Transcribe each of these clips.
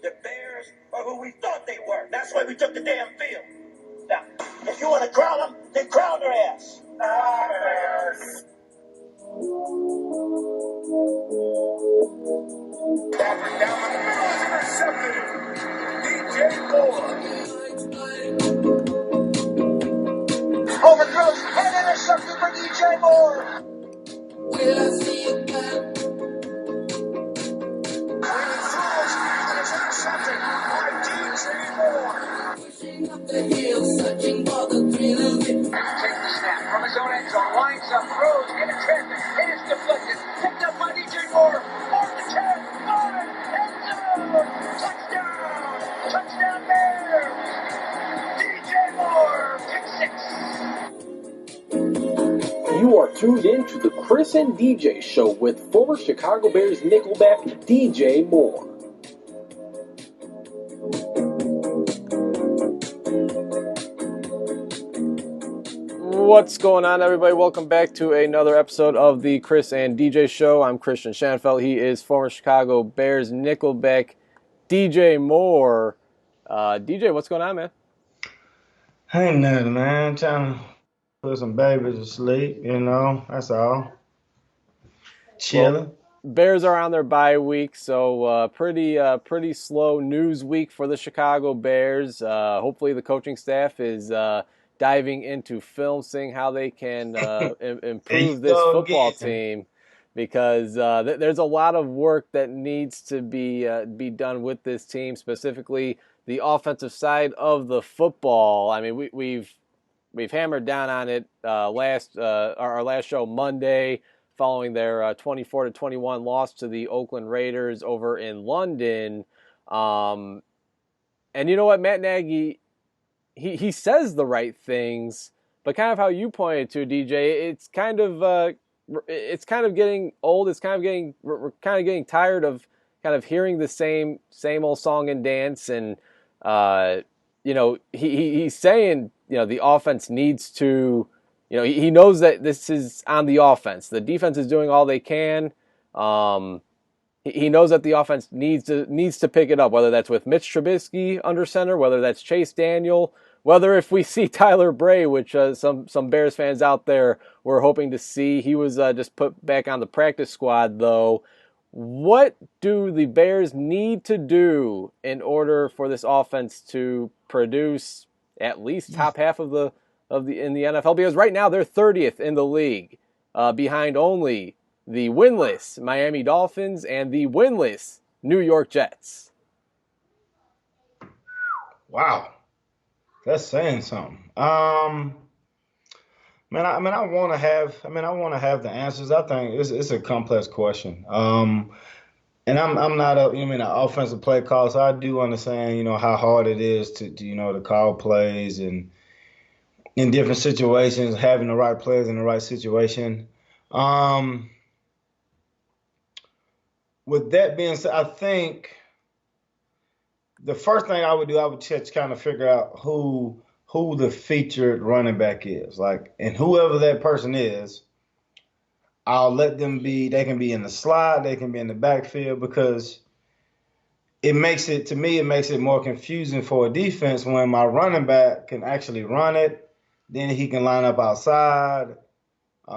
the Bears are who we thought they were. That's why we took the damn field. Now, if you want to crown them, then crown their ass. Bears. Stafford down the middle is intercepted. DJ Moore. Overthrows and intercepted for DJ Moore. Will I see it back? Cleveland throws and it's intercepted by DJ Moore. Pushing up the hill, searching for the thrill of it. Takes the snap from his own end zone, lines up, throws, into traffic, and it's deflected. Picked up by DJ Moore. Moore to 10, 5, end zone. Touchdown! Touchdown Bears! DJ Moore, pick 6. You are tuned in to the Chris and DJ Show with former Chicago Bears nickelback DJ Moore. What's going on, everybody? Welcome back to another episode of the Chris and DJ Show. I'm Christian Schanfeld. He is former Chicago Bears nickelback DJ Moore. DJ, what's going on, man? Ain't nothing, man. Trying to put some babies to sleep, that's all. Chilling. Well, Bears are on their bye week, so pretty slow news week for the Chicago Bears. Hopefully the coaching staff is diving into film, seeing how they can improve this football team, because there's a lot of work that needs to be done with this team, specifically the offensive side of the football. I mean, we've hammered down on it our last show Monday, following their 24-21 loss to the Oakland Raiders over in London. And you know what, Matt Nagy, he says the right things, but kind of how you pointed to, DJ, it's kind of getting old. We're kind of getting tired of kind of hearing the same old song and dance. And he's saying, the offense needs to, he knows that this is on the offense. The defense is doing all they can. He knows that the offense needs to pick it up, whether that's with Mitch Trubisky under center, whether that's Chase Daniel, whether if we see Tyler Bray, which some Bears fans out there were hoping to see. He was just put back on the practice squad, though. What do the Bears need to do in order for this offense to produce at least top half in the NFL? Because right now they're 30th in the league, behind only the winless Miami Dolphins and the winless New York Jets. Wow, that's saying something. I want to have the answers. I think it's a complex question. And I'm not an offensive play call, so I do understand, how hard it is to call plays and in different situations, having the right players in the right situation. With that being said, I think the first thing I would do, I would just kind of figure out who the featured running back is. And whoever that person is, I'll let them be. They can be in the slot, they can be in the backfield, because it makes it more confusing for a defense when my running back can actually run it. Then he can line up outside.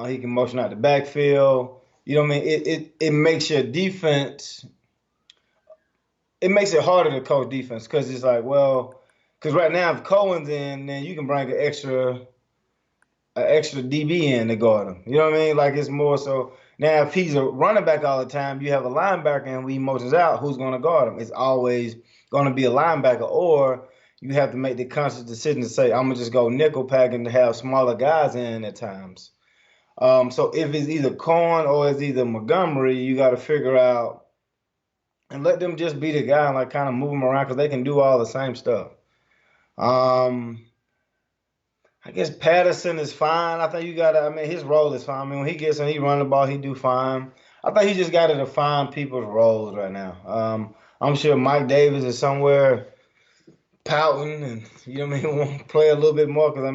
He can motion out the backfield. It makes your defense. It makes it harder to coach defense, because it's because right now if Cohen's in, then you can bring an extra DB in to guard him. You know what I mean? It's more so now if he's a running back all the time, you have a linebacker, and when he motions out, who's going to guard him? It's always going to be a linebacker, or you have to make the conscious decision to say, I'm going to just go nickel packing to have smaller guys in at times. So if it's either Cohen or it's either Montgomery, you got to figure out and let them just be the guy and kind of move them around, because they can do all the same stuff. I guess Patterson is fine. I think his role is fine. When he gets in, he run the ball, he do fine. I think he just got to define people's roles right now. I'm sure Mike Davis is somewhere pouting and, want to play a little bit more, because,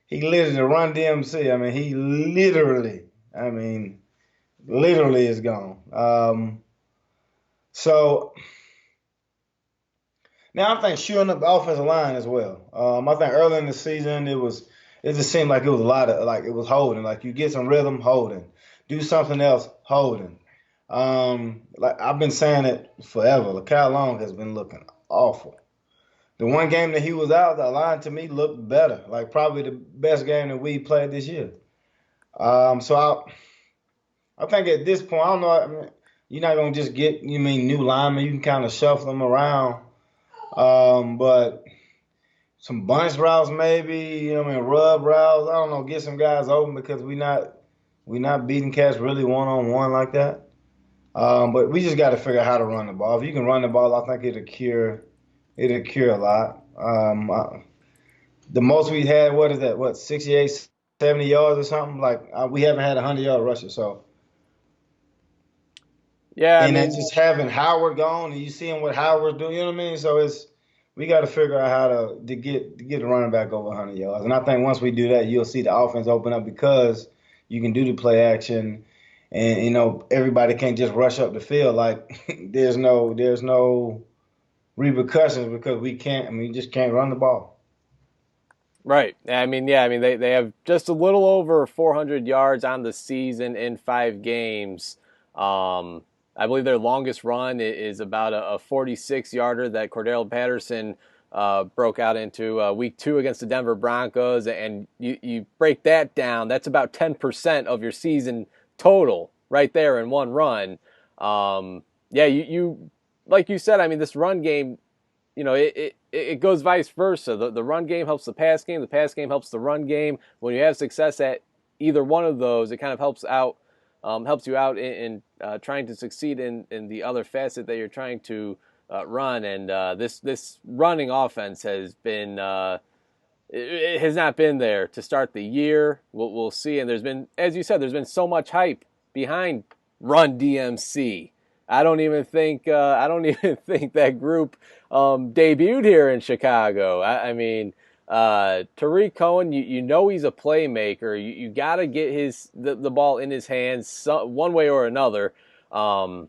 he literally run DMC. He literally is gone. So Now I think shoring up the offensive line as well. I think early in the season it just seemed like it was a lot of like it was holding. Like you get some rhythm, holding. Do something else, holding. Like I've been saying it forever. Like Kyle Long has been looking awful. The one game that he was out, the line to me looked better. Like probably the best game that we played this year. So I think at this point, I don't know. I mean, you're not gonna just get new linemen. You can kind of shuffle them around. But some bunch routes maybe. Rub routes. I don't know. Get some guys open because we not beating cats really one on one like that. But we just got to figure out how to run the ball. If you can run the ball, I think it'll cure a lot. The most we had, what is that? What 68, 70 yards or something? Like we haven't had a 100-yard rusher. So Yeah, I and then mean, just having Howard gone and you seeing what Howard's doing, you know what I mean? So we got to figure out how to get the running back over 100 yards. And I think once we do that, you'll see the offense open up because you can do the play action, and everybody can't just rush up the field like there's no repercussions because we can't. I mean, you just can't run the ball. right. I mean, yeah, I mean they have just a little over 400 yards on the season in 5 games. I believe their longest run is about a 46-yarder that Cordell Patterson broke out into week 2 against the Denver Broncos, and you break that down, that's about 10% of your season total right there in one run. Yeah, you like you said, I mean, this run game, it goes vice versa. The run game helps the pass game helps the run game. When you have success at either one of those, it kind of helps you out in trying to succeed in the other facet that you're trying to run. And this running offense has been it has not been there to start the year. We'll see. And there's been, as you said, there's been so much hype behind Run DMC. I don't even think that group debuted here in Chicago. I mean, Tariq Cohen, you know he's a playmaker. You got to get the ball in his hands one way or another. I'm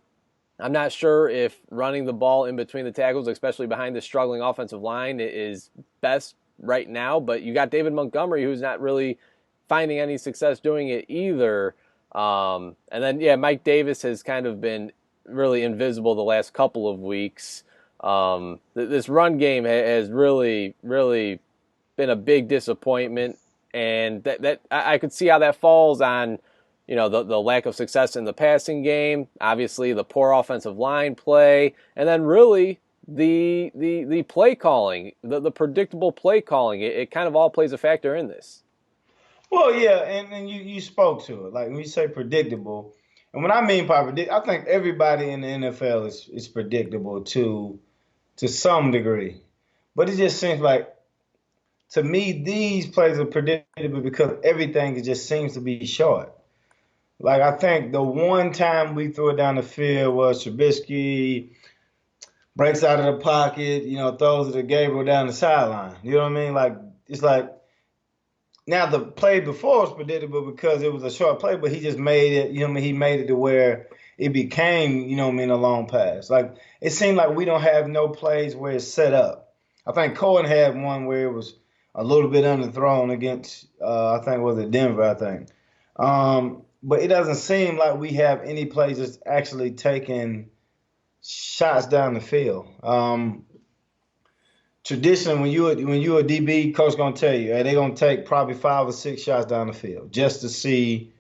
not sure if running the ball in between the tackles, especially behind the struggling offensive line, is best right now. But you got David Montgomery, who's not really finding any success doing it either. And then, yeah, Mike Davis has kind of been really invisible the last couple of weeks. This run game has really, really been a big disappointment, and that I could see how that falls on, the lack of success in the passing game, obviously the poor offensive line play, and then really the play calling, the predictable play calling. It kind of all plays a factor in this. Well, yeah, and you spoke to it. Like when you say predictable, and when I mean by I think everybody in the NFL is predictable to some degree. But it just seems like, to me, these plays are predictable because everything just seems to be short. Like I think the one time we threw it down the field was Trubisky breaks out of the pocket, throws it to Gabriel down the sideline. You know what I mean? Like it's like now the play before was predictable because it was a short play, but he just made it. He made it to where it became, a long pass. Like it seemed like we don't have no plays where it's set up. I think Cohen had one where it was a little bit underthrown against, I think was it Denver, I think. But it doesn't seem like we have any plays that's actually taking shots down the field. Traditionally, when you a DB, coach gonna tell you, hey, they're gonna take probably 5 or 6 shots down the field just to see,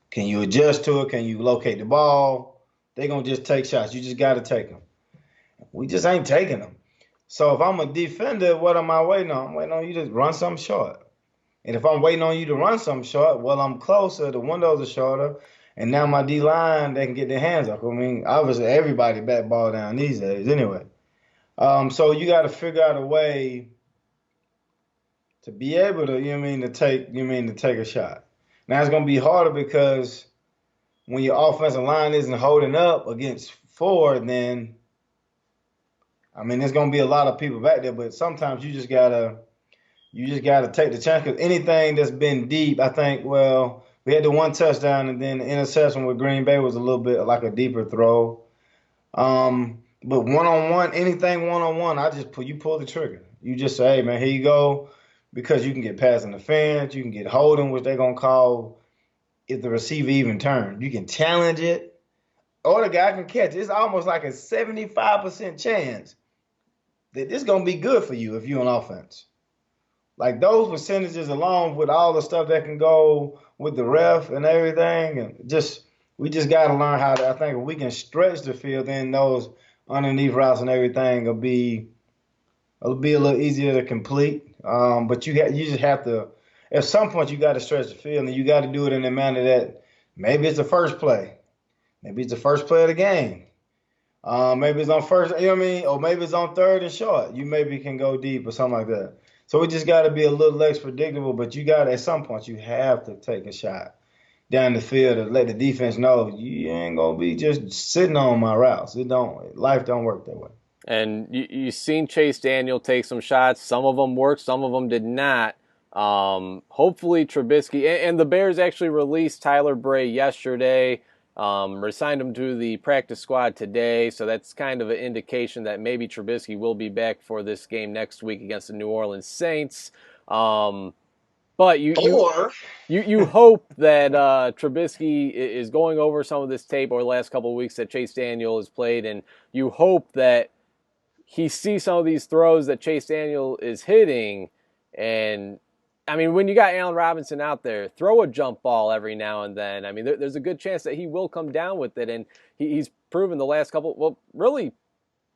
can you adjust to it? Can you locate the ball? They're gonna just take shots. You just gotta take them. We just ain't taking them. So if I'm a defender, what am I waiting on? I'm waiting on you to run something short. And if I'm waiting on you to run something short, well, I'm closer. The windows are shorter. And now my D-line, they can get their hands up. I mean, obviously, everybody bat ball down these days anyway. So you got to figure out a way to be able to, to take a shot. Now, it's going to be harder because when your offensive line isn't holding up against 4, then, there's going to be a lot of people back there. But sometimes you just got to take the chance because anything that's been deep, I think, well, we had the one touchdown and then the interception with Green Bay was a little bit like a deeper throw. But one-on-one, anything one-on-one, you pull the trigger. You just say, hey man, here you go, because you can get pass interference, you can get holding, which they're gonna call if the receiver even turned. You can challenge it, or the guy can catch it. It's almost like a 75% chance that this gonna be good for you if you're on offense. Like those percentages along with all the stuff that can go with the ref and everything, and we just got to learn how to. I think if we can stretch the field, then those underneath routes and everything it'll be a little easier to complete. But you just have to. At some point, you got to stretch the field, and you got to do it in a manner that maybe it's the first play, maybe it's the first play of the game. Maybe it's on first, you know what I mean? Or maybe it's on third and short. You maybe can go deep or something like that. So we just got to be a little less predictable, but at some point, you have to take a shot down the field to let the defense know you ain't going to be just sitting on my routes. Life don't work that way. And you seen Chase Daniel take some shots. Some of them worked, some of them did not. Hopefully Trubisky, and the Bears actually released Tyler Bray yesterday. Resigned him to the practice squad today, so that's kind of an indication that maybe Trubisky will be back for this game next week against the New Orleans Saints. But you hope that Trubisky is going over some of this tape over the last couple of weeks that Chase Daniel has played, and you hope that he sees some of these throws that Chase Daniel is hitting. And I mean, when you got Allen Robinson out there, throw a jump ball every now and then. I mean, there's a good chance that he will come down with it. And he's proven the last really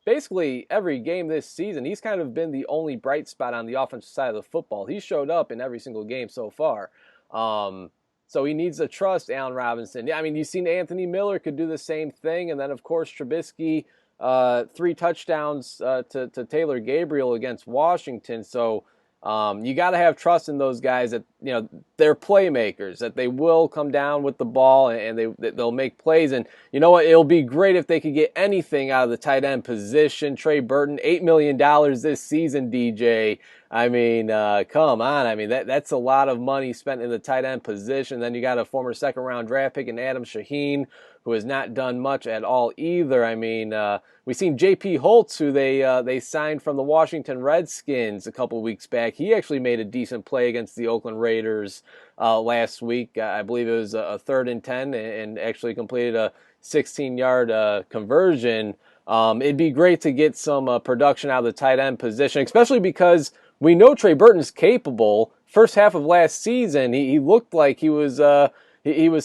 basically every game this season, he's kind of been the only bright spot on the offensive side of the football. He showed up in every single game so far. So he needs to trust Allen Robinson. I mean, you've seen Anthony Miller could do the same thing. And then, of course, Trubisky, 3 touchdowns to Taylor Gabriel against Washington. So you got to have trust in those guys that, they're playmakers, that they will come down with the ball and they'll make plays. And you know what? It'll be great if they could get anything out of the tight end position. Trey Burton, $8 million this season, DJ. I mean, come on. I mean, that's a lot of money spent in the tight end position. Then you got a former second-round draft pick in Adam Shaheen, who has not done much at all either. I mean, we've seen J.P. Holtz, who they signed from the Washington Redskins a couple weeks back. He actually made a decent play against the Oakland Raiders last week. I believe it was a 3rd and 10 and actually completed a 16-yard conversion. It'd be great to get some production out of the tight end position, especially because we know Trey Burton's capable. First half of last season, he looked like he was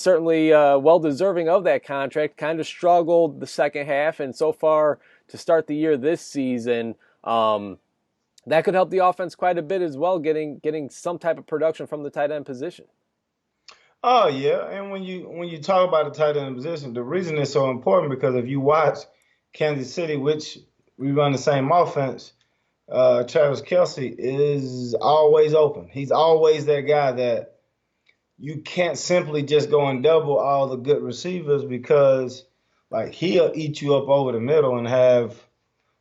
certainly well-deserving of that contract. Kind of struggled the second half, and so far to start the year this season, that could help the offense quite a bit as well, getting some type of production from the tight end position. Oh yeah, and when you talk about the tight end position, the reason it's so important because if you watch Kansas City, which we run the same offense, Travis Kelce is always open. He's always that guy that you can't simply just go and double all the good receivers because, like, he'll eat you up over the middle and have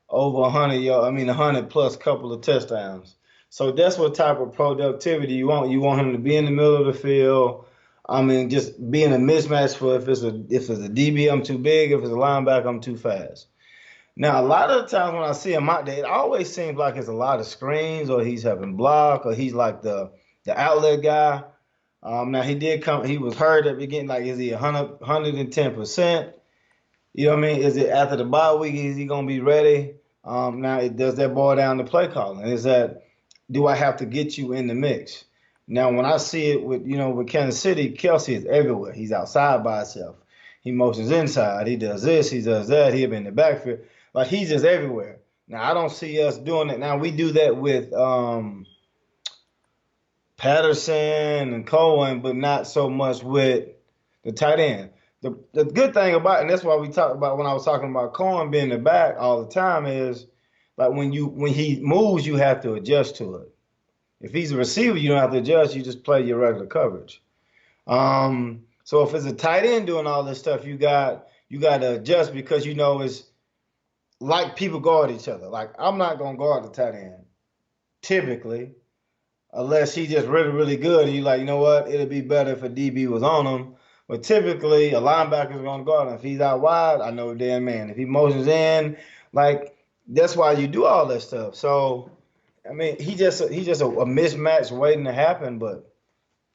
over 100 plus couple of touchdowns. So that's what type of productivity you want. You want him to be in the middle of the field. I mean, just being a mismatch for if it's a DB, I'm too big. If it's a linebacker, I'm too fast. Now, a lot of the times when I see him out there, it always seems like it's a lot of screens or he's having block or he's like the outlet guy. Now, he was hurt at the beginning. Like, is he 110%? You know what I mean? Is it after the bye week? Is he going to be ready? Now, does that boil down to play calling? Do I have to get you in the mix? Now, when I see it with Kansas City, Kelce is everywhere. He's outside by himself. He motions inside. He does this. He does that. He'll be in the backfield. Like, he's just everywhere. Now, I don't see us doing it. Now, we do that with Patterson and Cohen, but not so much with the tight end. The good thing about, and that's why we talked about when I was talking about Cohen being the back all the time, is like when he moves, you have to adjust to it. If he's a receiver, you don't have to adjust. You just play your regular coverage. So if it's a tight end doing all this stuff, you got to adjust because it's like people guard each other. Like, I'm not gonna guard the tight end typically, unless he's just really, really good. And you're like, you know what? It'd be better if a DB was on him. But typically, a linebacker is going to guard him. If he's out wide, I know the damn man. If he motions in, Like that's why you do all that stuff. So I mean, he's just a mismatch waiting to happen. But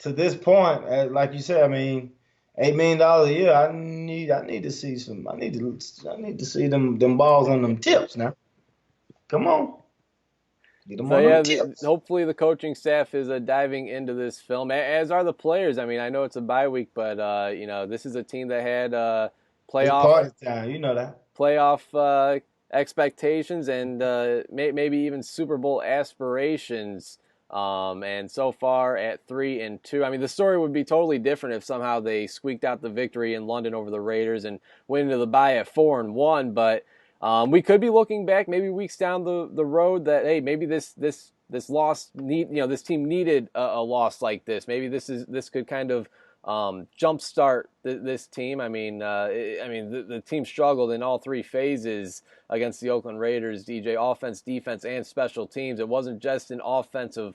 to this point, like you said, I mean, $8 million a year. I need to see some. I need to see them balls on them tips now. Come on, get them So on them yeah, tips. hopefully the coaching staff is diving into this film, as are the players. I mean, I know it's a bye week, but this is a team that had It's playoff party time. You know that. playoff expectations and maybe even Super Bowl aspirations. And so far at 3-2. I mean, the story would be totally different if somehow they squeaked out the victory in London over the Raiders and went into the bye at 4-1. But we could be looking back maybe weeks down the road that hey, maybe this loss this team needed a loss like this. Maybe this could kind of jumpstart this team. I mean, the team struggled in all three phases against the Oakland Raiders. DJ, offense, defense, and special teams. It wasn't just an offensive,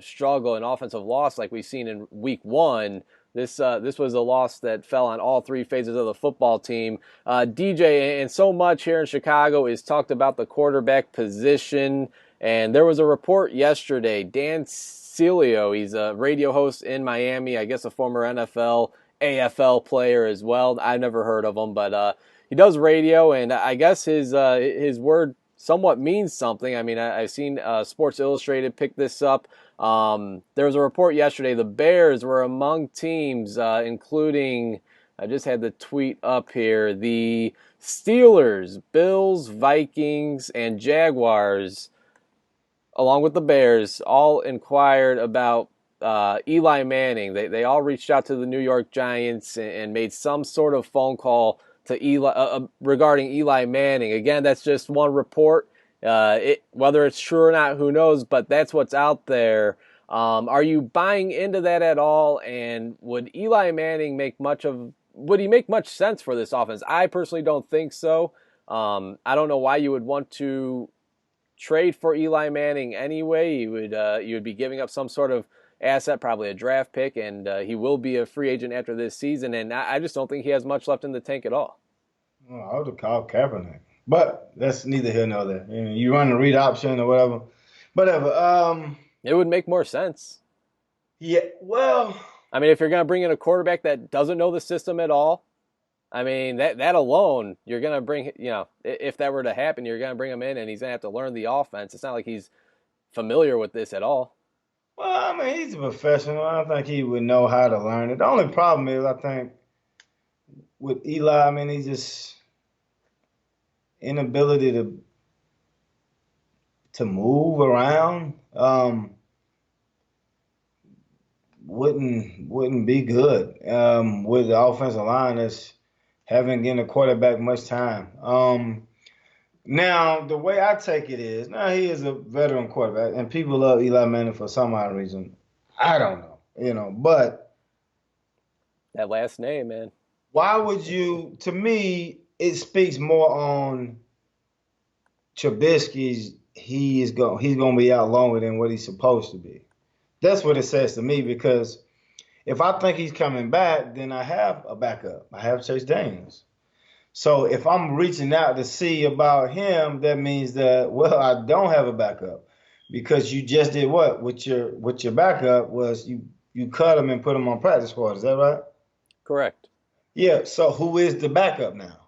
struggle and offensive loss like we've seen in Week 1. This was a loss that fell on all three phases of the football team. DJ, and so much here in Chicago is talked about the quarterback position. And there was a report yesterday. Dan Celio, he's a radio host in Miami, I guess a former NFL, AFL player as well. I've never heard of him, but he does radio, and I guess his word somewhat means something. I mean, I've seen Sports Illustrated pick this up. There was a report yesterday. The Bears were among teams, including, I just had the tweet up here, the Steelers, Bills, Vikings, and Jaguars, along with the Bears, all inquired about Eli Manning. They all reached out to the New York Giants and made some sort of phone call to Eli regarding Eli Manning. Again, that's just one report. Whether it's true or not, who knows? But that's what's out there. Are you buying into that at all? And would Eli Manning would he make much sense for this offense? I personally don't think so. I don't know why you would want to trade for Eli Manning anyway. You would be giving up some sort of asset, probably a draft pick, and he will be a free agent after this season. And I just don't think he has much left in the tank at all. Well, I would have called Kaepernick, but that's neither here nor there. You run a read option or whatever. It would make more sense. Yeah. Well, I mean, if you're going to bring in a quarterback that doesn't know the system at all, I mean, that alone, you're going to bring, if that were to happen, you're going to bring him in and he's going to have to learn the offense. It's not like he's familiar with this at all. well, I mean, he's a professional. I don't think he would know how to learn it. The only problem is, I think, with Eli, I mean, he's just inability to move around. Wouldn't be good with the offensive line that's haven't given the quarterback much time. Now the way I take it is now he is a veteran quarterback and people love Eli Manning for some odd reason. I don't know, but That last name, man. why would you? To me, it speaks more on Trubisky's. He's gonna be out longer than what he's supposed to be. That's what it says to me because if I think he's coming back, then I have a backup. I have Chase Daniels. So if I'm reaching out to see about him, that means that, well, I don't have a backup because you just did what with your backup was you cut him and put him on practice squad. Is that right? Correct. Yeah. So who is the backup now?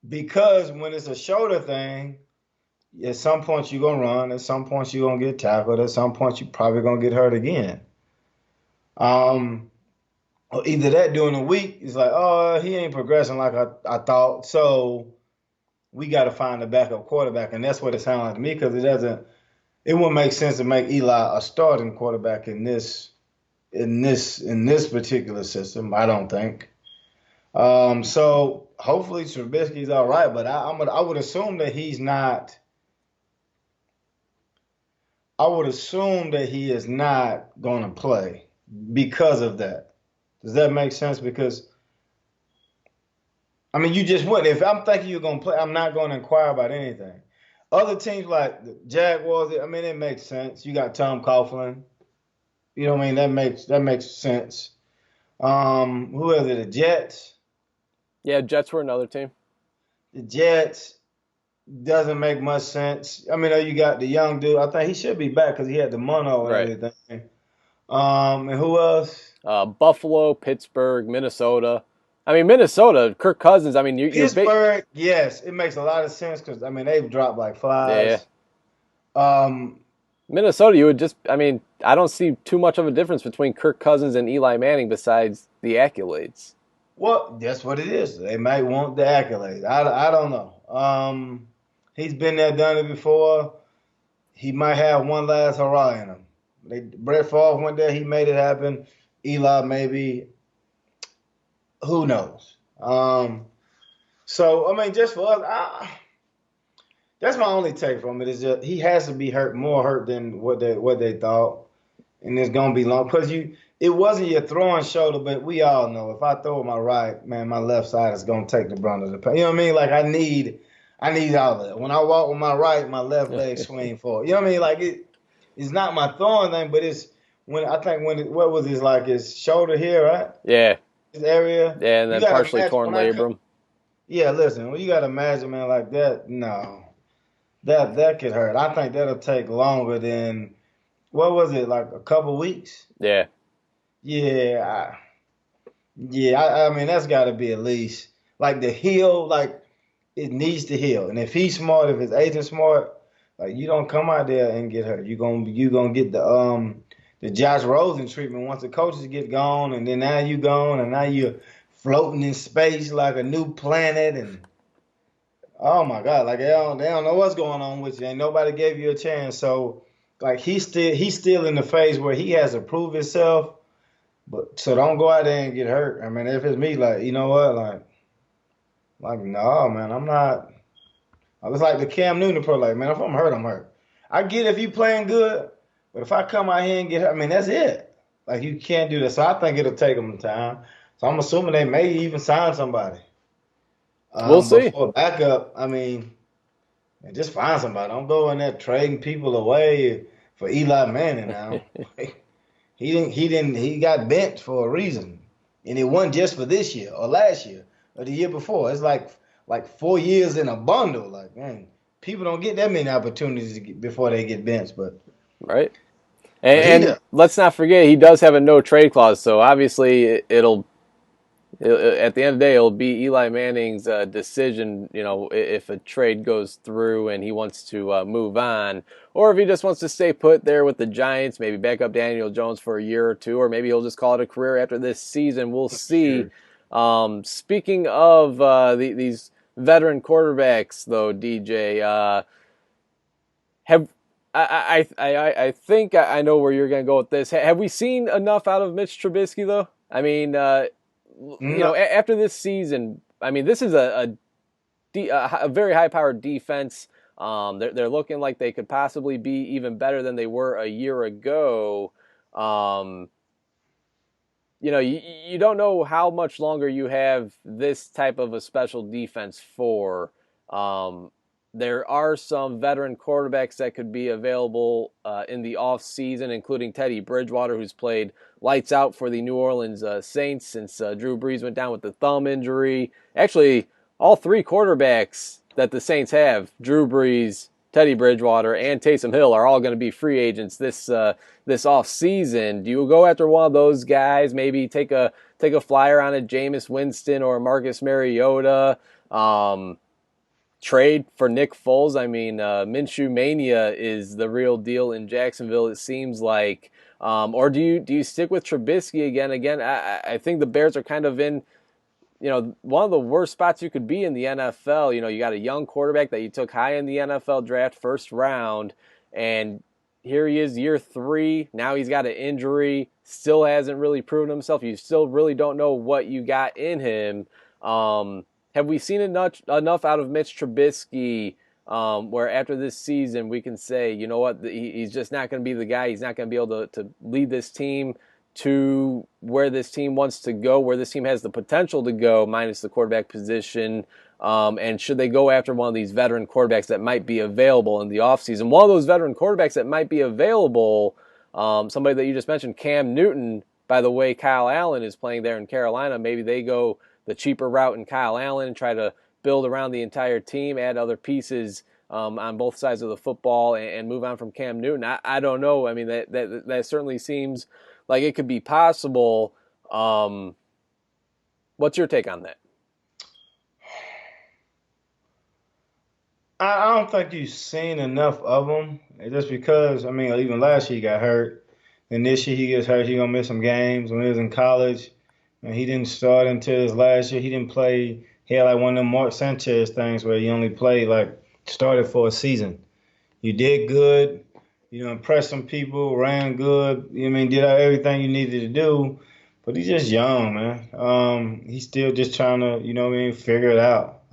Because when it's a shoulder thing, at some point you're gonna run, at some point you're gonna get tackled, at some point you're probably gonna get hurt again. Or either that during the week, it's like, oh, he ain't progressing like I thought. So we got to find a backup quarterback, and that's what it sounds like to me because it wouldn't make sense to make Eli a starting quarterback in this particular system. I don't think. So hopefully Trubisky's all right, but I would assume that he's not. I would assume that he is not going to play because of that. Does that make sense? Because, I mean, you just wouldn't. If I'm thinking you're going to play, I'm not going to inquire about anything. Other teams like the Jaguars, I mean, it makes sense. You got Tom Coughlin. You know what I mean? That makes sense. Who is it? The Jets? Yeah, Jets were another team. The Jets doesn't make much sense. I mean, you got the young dude. I think he should be back because he had the mono and Right. everything. And who else? Buffalo, Pittsburgh, Minnesota. I mean, Minnesota, Kirk Cousins. I mean, Pittsburgh, yes, it makes a lot of sense because I mean they've dropped like yeah. flies. Um, Minnesota, you would just, I mean, I don't see too much of a difference between Kirk Cousins and Eli Manning besides the accolades. well, that's what it is. They might want the accolades. I don't know. He's been there, done it before. He might have one last hurrah in him. Brett Favre went there, he made it happen. Eli maybe, who knows? So I mean, just for us, that's my only take from it. Is just he has to be hurt, more hurt than what they thought, and it's gonna be long because it wasn't your throwing shoulder, but we all know if I throw with my right, man, my left side is gonna take the brunt of the pain. You know what I mean? Like I need all of that. When I walk with my right, my left leg swing forward. You know what I mean? Like it's not my throwing thing, but it's when I think what was his like his shoulder here, right? Yeah. His area. Yeah, and You then gotta partially imagine torn labrum. yeah, listen, when you gotta imagine man like that, no. That could hurt. I think that'll take longer than what was it, like a couple weeks? Yeah. Yeah, I mean that's got to be at least like the heal, like it needs to heal. And if he's smart, if his agent's smart, like you don't come out there and get hurt. You gonna get the Josh Rosen treatment once the coaches get gone, and then now you gone, and now you're floating in space like a new planet, and oh my God, like they don't know what's going on with you, and nobody gave you a chance. So like he's still in the phase where he has to prove himself. But so don't go out there and get hurt. I mean, if it's me, like, you know what, like no, man, I'm not. I was like the Cam Newton pro, like, man, if I'm hurt, I'm hurt. I get if you playing good, but if I come out here and get hurt, I mean, that's it. Like you can't do that. So I think it'll take them time. So I'm assuming they may even sign somebody. We'll But see. for backup, I mean, just find somebody. Don't go in there trading people away for Eli Manning now. He got benched for a reason. And it wasn't just for this year or last year or the year before. It's like 4 years in a bundle. Like, man, people don't get that many opportunities before they get benched, Right. but he And does. let's not forget, he does have a no trade clause. So obviously, at the end of the day, it'll be Eli Manning's decision, if a trade goes through and he wants to move on, or if he just wants to stay put there with the Giants, maybe back up Daniel Jones for a year or two, or maybe he'll just call it a career after this season. We'll see. Sure. Speaking of these veteran quarterbacks, though, DJ, have I think I know where you're going to go with this. Have we seen enough out of Mitch Trubisky, though? I mean, No, after this season, I mean, this is a very high-powered defense. They're looking like they could possibly be even better than they were a year ago. You don't know how much longer you have this type of a special defense for. There are some veteran quarterbacks that could be available in the offseason, including Teddy Bridgewater, who's played lights out for the New Orleans Saints since Drew Brees went down with the thumb injury. Actually, all three quarterbacks that the Saints have, Drew Brees, Teddy Bridgewater, and Taysom Hill, are all going to be free agents this offseason. Do you go after one of those guys? Maybe take a flyer on a Jameis Winston or Marcus Mariota? Trade for Nick Foles. I mean, Minshew Mania is the real deal in Jacksonville, it seems like. Or do you stick with Trubisky again? Again, I think the Bears are kind of in, one of the worst spots you could be in the NFL. You got a young quarterback that you took high in the NFL draft, first round, and here he is, year 3. Now he's got an injury, still hasn't really proven himself. You still really don't know what you got in him. Have we seen enough out of Mitch Trubisky where after this season we can say, you know what, he's just not going to be the guy. He's not going to be able to lead this team to where this team wants to go, where this team has the potential to go, minus the quarterback position. And should they go after one of these veteran quarterbacks that might be available in the offseason? One of those veteran quarterbacks that might be available, somebody that you just mentioned, Cam Newton. By the way, Kyle Allen is playing there in Carolina. Maybe they go the cheaper route in Kyle Allen and try to build around the entire team, add other pieces on both sides of the football, and move on from Cam Newton. I don't know. I mean, that certainly seems like it could be possible. What's your take on that? I don't think you've seen enough of him. Just because, I mean, even last year he got hurt. And this year he gets hurt. He's going to miss some games. When he was in college, and he didn't start until his last year. He didn't play. He had like one of them Mark Sanchez things where he only played, like, started for a season. You did good. You know, impressed some people, ran good. You know what I mean, did everything you needed to do. But he's just young, man. He's still just trying to, you know what I mean, figure it out.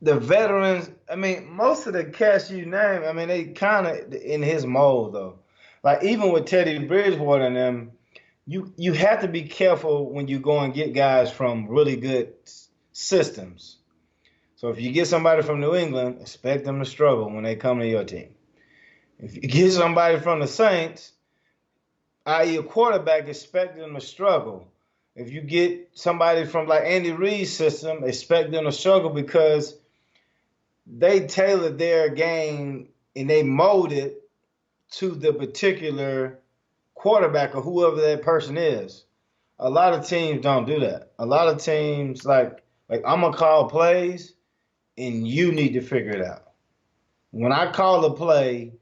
The veterans, I mean, most of the cats you name, I mean, they kind of in his mold, though. Like, even with Teddy Bridgewater and them, you have to be careful when you go and get guys from really good systems. So if you get somebody from New England, expect them to struggle when they come to your team. If you get somebody from the Saints, i.e. a quarterback, expect them to struggle. If you get somebody from like Andy Reid's system, expect them to struggle because they tailored their game and they mold it to the particular quarterback or whoever that person is. A lot of teams don't do that. A lot of teams like I'm gonna call plays and you need to figure it out. When I call a play,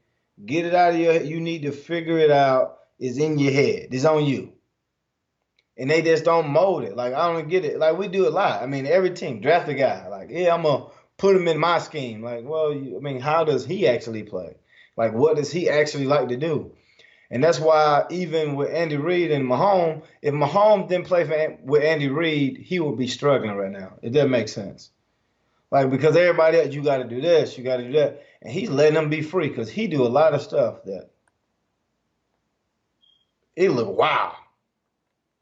get it out of your head. You need to figure it out. It's in your head. It's on you. And they just don't mold it. Like, I don't get it. Like, we do a lot. I mean, every team, draft a guy. Like, yeah, I'm going to put him in my scheme. Like, well, I mean, how does he actually play? Like, what does he actually like to do? And that's why even with Andy Reid and Mahomes, if Mahomes didn't play with Andy Reid, he would be struggling right now. It doesn't make sense. Like, because everybody else, you got to do this, you got to do that. And he's letting them be free because he do a lot of stuff that it look wow.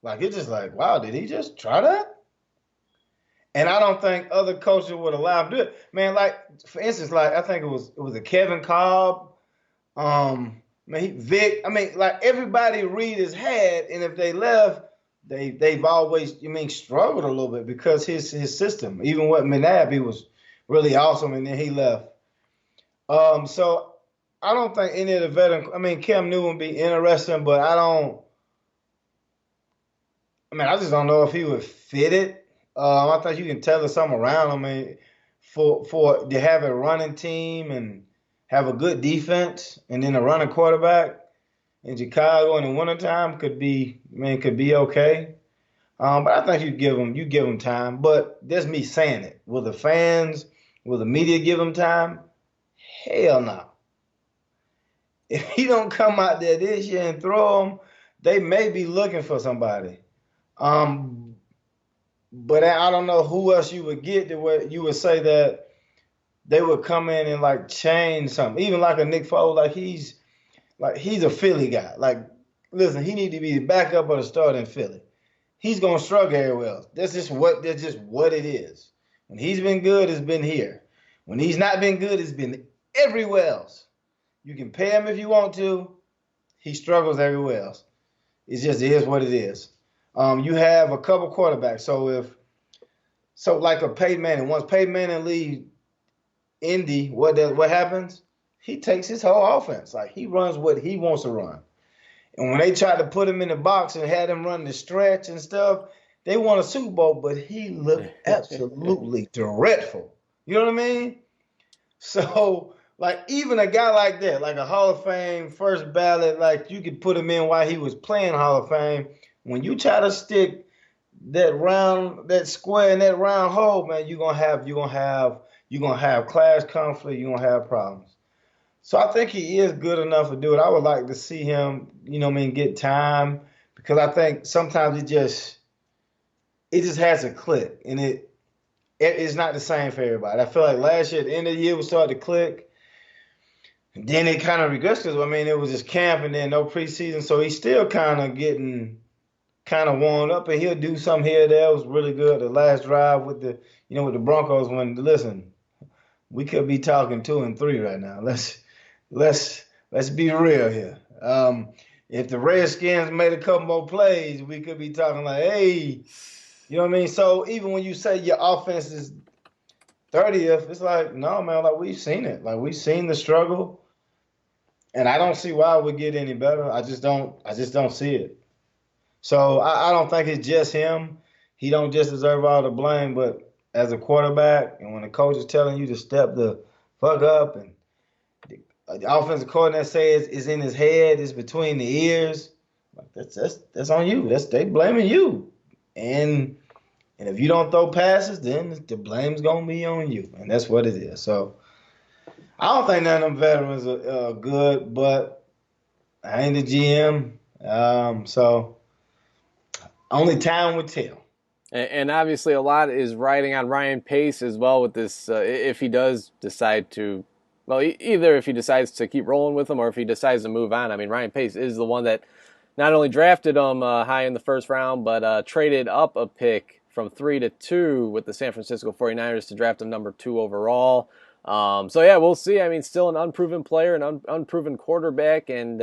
Like, it's just like, wow, did he just try that? And I don't think other coaches would allow him to do it. Man, like, for instance, like, I think it was a Kevin Cobb, Vic. I mean, like, everybody Reid has had, and if they left, they've always, struggled a little bit because his system, even with McNabb, he was really awesome, and then he left. So I don't think any of the veterans, Cam Newton would be interesting, but I just don't know if he would fit it. I think you can tell there's something around him. I mean, for to have a running team and have a good defense and then a running quarterback in Chicago in the wintertime could be okay. But I think you give him time. But that's me saying it. Will the fans, will the media give him time? Hell no. If he don't come out there this year and throw him, they may be looking for somebody. But I don't know who else you would get to where you would say that they would come in and like change something. Even like a Nick Foles, he's a Philly guy. Like, listen, he need to be the backup or the starter in Philly. He's gonna struggle everywhere else. That's just what it is. When he's been good, it's been here. When he's not been good, it's been everywhere else. You can pay him if you want to. He struggles everywhere else. It is what it is. You have a couple quarterbacks. So like a Peyton Manning. Once Peyton Manning leaves Indy, what happens? He takes his whole offense. Like, he runs what he wants to run. And when they tried to put him in the box and had him run the stretch and stuff, they won a Super Bowl, but he looked absolutely dreadful. You know what I mean? So, like, even a guy like that, like a Hall of Fame first ballot, like, you could put him in while he was playing Hall of Fame. When you try to stick that square in that round hole, man, you're gonna have class conflict, you're gonna have problems. So I think he is good enough to do it. I would like to see him, get time, because I think sometimes it just has a click, and it's not the same for everybody. I feel like last year at the end of the year we started to click, and then it kind of regressed because it was just camp and then no preseason, so he's still kind of getting warmed up, and he'll do something here or there. It was really good. The last drive with the Broncos, listen, we could be talking 2-3 right now. Let's be real here. If the Redskins made a couple more plays, we could be talking like, hey, You know what I mean? So even when you say your offense is 30th, it's like, no, man, like we've seen it. Like we've seen the struggle. And I don't see why it would get any better. I just don't see it. So I don't think it's just him. He don't just deserve all the blame, but as a quarterback, and when the coach is telling you to step the fuck up, and the offensive coordinator says it's in his head, it's between the ears, like that's on you. They blaming you, and if you don't throw passes, then the blame's gonna be on you, and that's what it is. So I don't think none of them veterans are good, but I ain't the GM, so only time would tell. And obviously, a lot is riding on Ryan Pace as well with this. If he does decide to, well, either if he decides to keep rolling with him or if he decides to move on. I mean, Ryan Pace is the one that not only drafted him high in the first round, but traded up a pick from 3 to 2 with the San Francisco 49ers to draft him number 2 overall. So, yeah, we'll see. I mean, still an unproven player, an unproven quarterback, and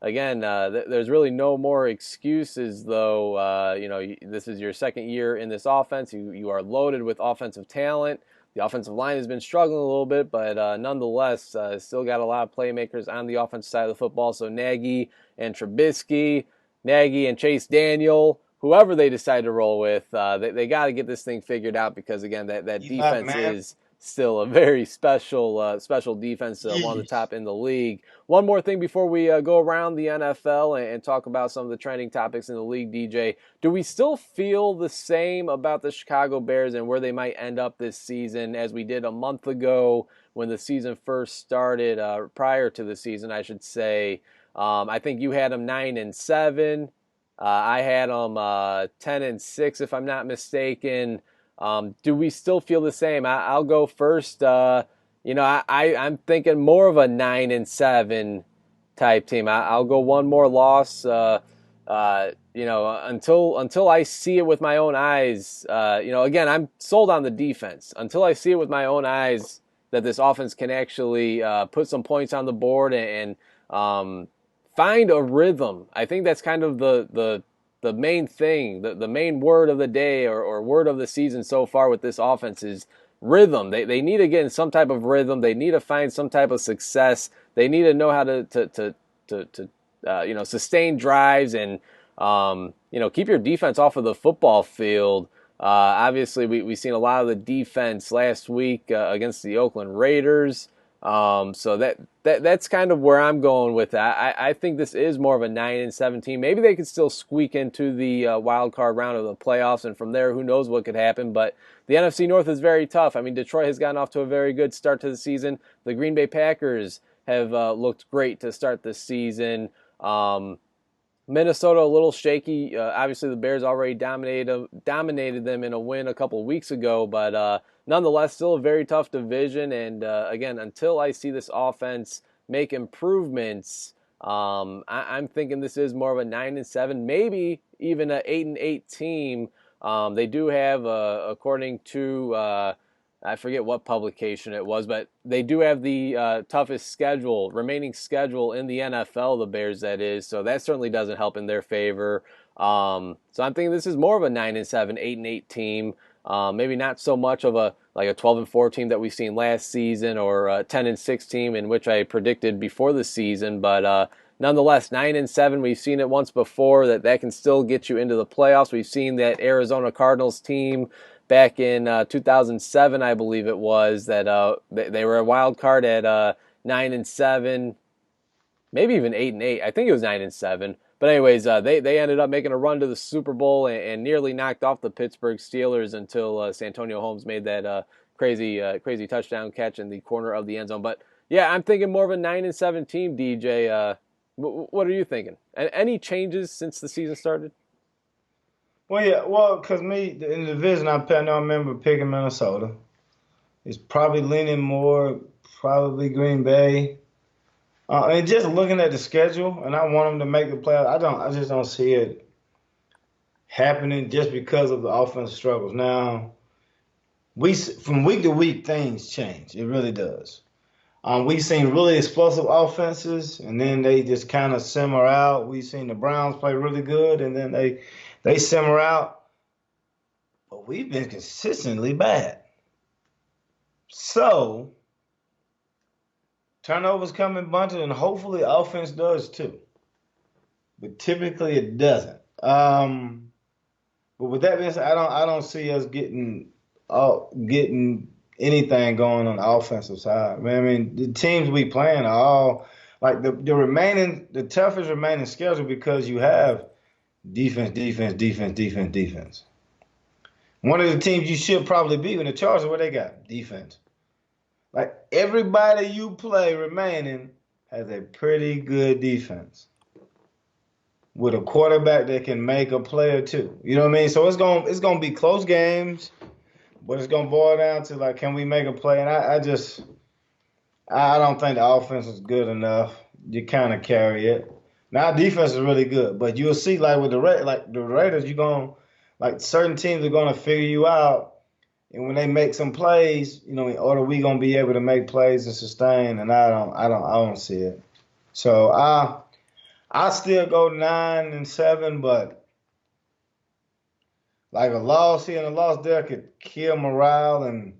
again, there's really no more excuses, though. This is your second year in this offense. You are loaded with offensive talent. The offensive line has been struggling a little bit, but nonetheless, still got a lot of playmakers on the offensive side of the football. So Nagy and Trubisky, Nagy and Chase Daniel, whoever they decide to roll with, they got to get this thing figured out because, again, that defense is still a very special defense, one of the top in the league. One more thing before we go around the NFL and talk about some of the trending topics in the league, DJ. Do we still feel the same about the Chicago Bears and where they might end up this season as we did a month ago when the season first started, prior to the season, I should say? I think you had them 9-7. I had them 10-6, if I'm not mistaken. Do we still feel the same? I'll go first. I'm thinking more of a 9-7 type team. I'll go one more loss. Until I see it with my own eyes. Again, I'm sold on the defense. Until I see it with my own eyes that this offense can actually put some points on the board and find a rhythm. I think that's kind of the main thing, the main word of the day or word of the season so far with this offense is rhythm. They need to get in some type of rhythm. They need to find some type of success. They need to know how to sustain drives and keep your defense off of the football field. Obviously, we've seen a lot of the defense last week against the Oakland Raiders. So that's kind of where I'm going with that. I think this is more of a 9-7 team. Maybe they could still squeak into the wild card round of the playoffs, and from there, who knows what could happen. But the NFC North is very tough. I mean, Detroit has gotten off to a very good start to the season. The Green Bay Packers have looked great to start this season. Minnesota a little shaky. Obviously, the Bears already dominated them in a win a couple of weeks ago, but nonetheless, still a very tough division. And again, until I see this offense make improvements, I'm thinking this is more of a 9-7, maybe even an 8-8 team. They do have, according to I forget what publication it was, but they do have the toughest remaining schedule in the NFL, the Bears, that is. So that certainly doesn't help in their favor. So I'm thinking this is more of a 9-7, 8-8 team. Maybe not so much of a 12-4 team that we've seen last season or a 10-6 team in which I predicted before the season. But nonetheless, 9-7, we've seen it once before that can still get you into the playoffs. We've seen that Arizona Cardinals team back in 2007, I believe it was, that they were a wild card at 9-7, maybe even 8-8. I think it was 9-7. But anyways, they ended up making a run to the Super Bowl and nearly knocked off the Pittsburgh Steelers until Santonio Holmes made that crazy touchdown catch in the corner of the end zone. But yeah, I'm thinking more of a 9-7 team, DJ. What are you thinking? Any changes since the season started? Because in the division, I remember picking Minnesota. It's probably leaning more, probably Green Bay. And just looking at the schedule, and I want them to make the playoffs. I just don't see it happening just because of the offensive struggles. Now, from week to week, things change. It really does. We've seen really explosive offenses, and then they just kind of simmer out. We've seen the Browns play really good, and then they simmer out. we've been consistently bad. So turnovers come in bunches, and hopefully offense does too. But typically it doesn't. But with that being said, I don't see us getting anything going on the offensive side. Man, I mean, the teams we playing are all like the toughest remaining schedule because you have defense, defense, defense, defense, defense. One of the teams you should probably beat in the Chargers, what they got? Defense. Like everybody you play remaining has a pretty good defense with a quarterback that can make a play or two. You know what I mean? So it's gonna be close games, but it's gonna boil down to like, can we make a play? And I don't think the offense is good enough. You kind of carry it. Now defense is really good, but you'll see like with the Raiders, you're gonna like certain teams are gonna figure you out. And when they make some plays, you know, or are we gonna be able to make plays and sustain? And I don't see it. So I still go 9-7, but like a loss here and a loss there could kill morale and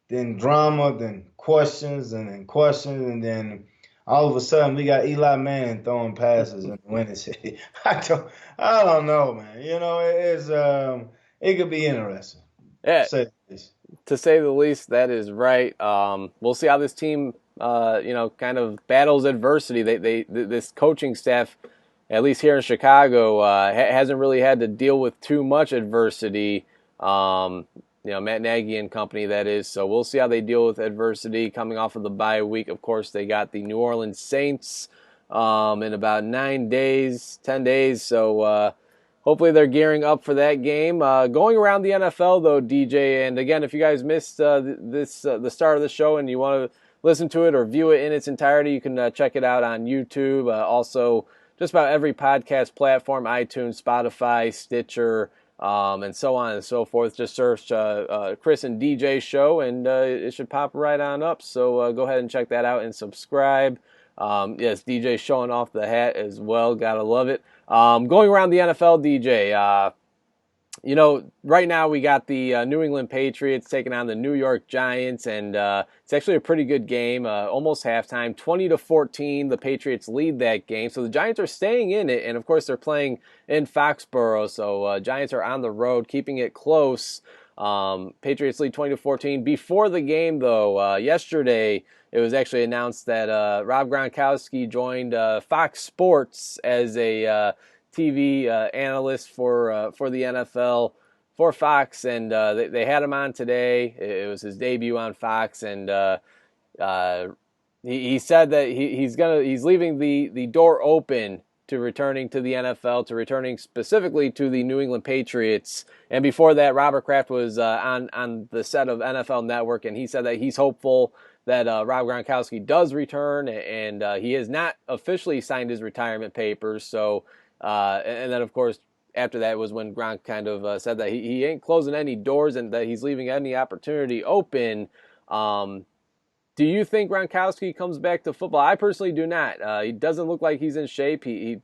then drama, then questions and then questions, and then all of a sudden we got Eli Manning throwing passes and winning. I don't know, man. You know, it could be interesting. Yeah, Say this. to say the least, that is right. We'll see how this team, kind of battles adversity. This coaching staff, at least here in Chicago, hasn't really had to deal with too much adversity. Matt Nagy and company, that is. So we'll see how they deal with adversity coming off of the bye week. Of course, they got the New Orleans Saints in about 10 days. So hopefully they're gearing up for that game. Going around the NFL, though, DJ, and again, if you guys missed the start of the show and you want to listen to it or view it in its entirety, you can check it out on YouTube. Also, just about every podcast platform, iTunes, Spotify, Stitcher, and so on and so forth. Just search Chris and DJ show, and it should pop right on up. So go ahead and check that out and subscribe. Yes, DJ showing off the hat as well. Gotta love it. Going around the NFL, DJ, right now we got the New England Patriots taking on the New York Giants, and it's actually a pretty good game, almost halftime, 20-14. The Patriots lead that game, so the Giants are staying in it, and of course they're playing in Foxborough, so Giants are on the road, keeping it close. Patriots lead 20-14. Before the game, though, yesterday it was actually announced that Rob Gronkowski joined Fox Sports as a TV analyst for the NFL for Fox, and they had him on today. It was his debut on Fox, and he said that he's leaving the door open to returning to the NFL, to returning specifically to the New England Patriots. And before that, Robert Kraft was on the set of NFL Network, and he said that he's hopeful that Rob Gronkowski does return, and he has not officially signed his retirement papers. So, and then, of course, after that was when Gronk kind of said that he ain't closing any doors and that he's leaving any opportunity open. Do you think Gronkowski comes back to football? I personally do not. He doesn't look like he's in shape. He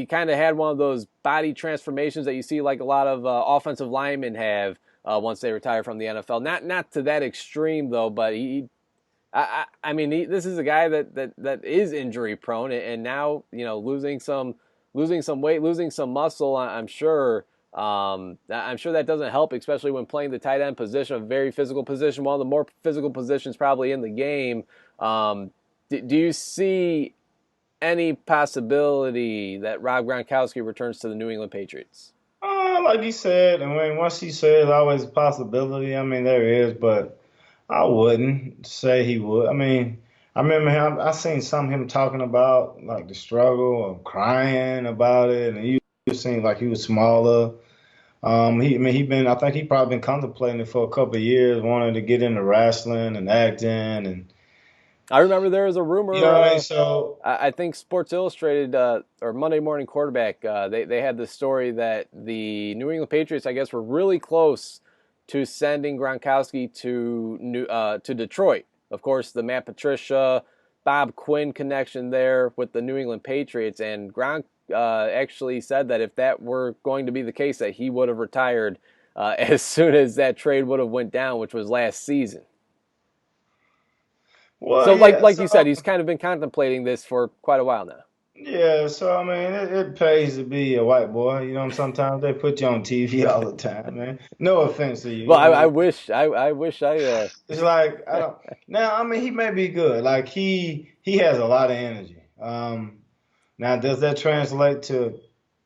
kind of had one of those body transformations that you see like a lot of offensive linemen have once they retire from the NFL. Not to that extreme though, but this is a guy that is injury prone, and now losing some weight, losing some muscle. I'm sure that doesn't help, especially when playing the tight end position, a very physical position, one of the more physical positions probably in the game. Do you see any possibility that Rob Gronkowski returns to the New England Patriots? Like you said, I mean, once he said always a possibility. I mean, there is, but I wouldn't say he would. I mean, I remember him. I seen some of him talking about like the struggle of crying about it, and he seemed like he was smaller. I think he probably been contemplating it for a couple of years, wanting to get into wrestling and acting, and I remember there was a rumor. you know what I mean. So I think Sports Illustrated or Monday Morning Quarterback, they had the story that the New England Patriots, I guess, were really close to sending Gronkowski to Detroit. Of course, the Matt Patricia, Bob Quinn connection there with the New England Patriots, and Gronk actually said that if that were going to be the case, that he would have retired as soon as that trade would have went down, which was last season. Well, So, yeah. like you said, he's kind of been contemplating this for quite a while now. Yeah, so I mean, it pays to be a white boy. You know, sometimes they put you on TV all the time, man. No offense to you. Well, I I mean, wish I wish I. it's like I don't. Now, I mean, he may be good. Like he has a lot of energy. Now does that translate to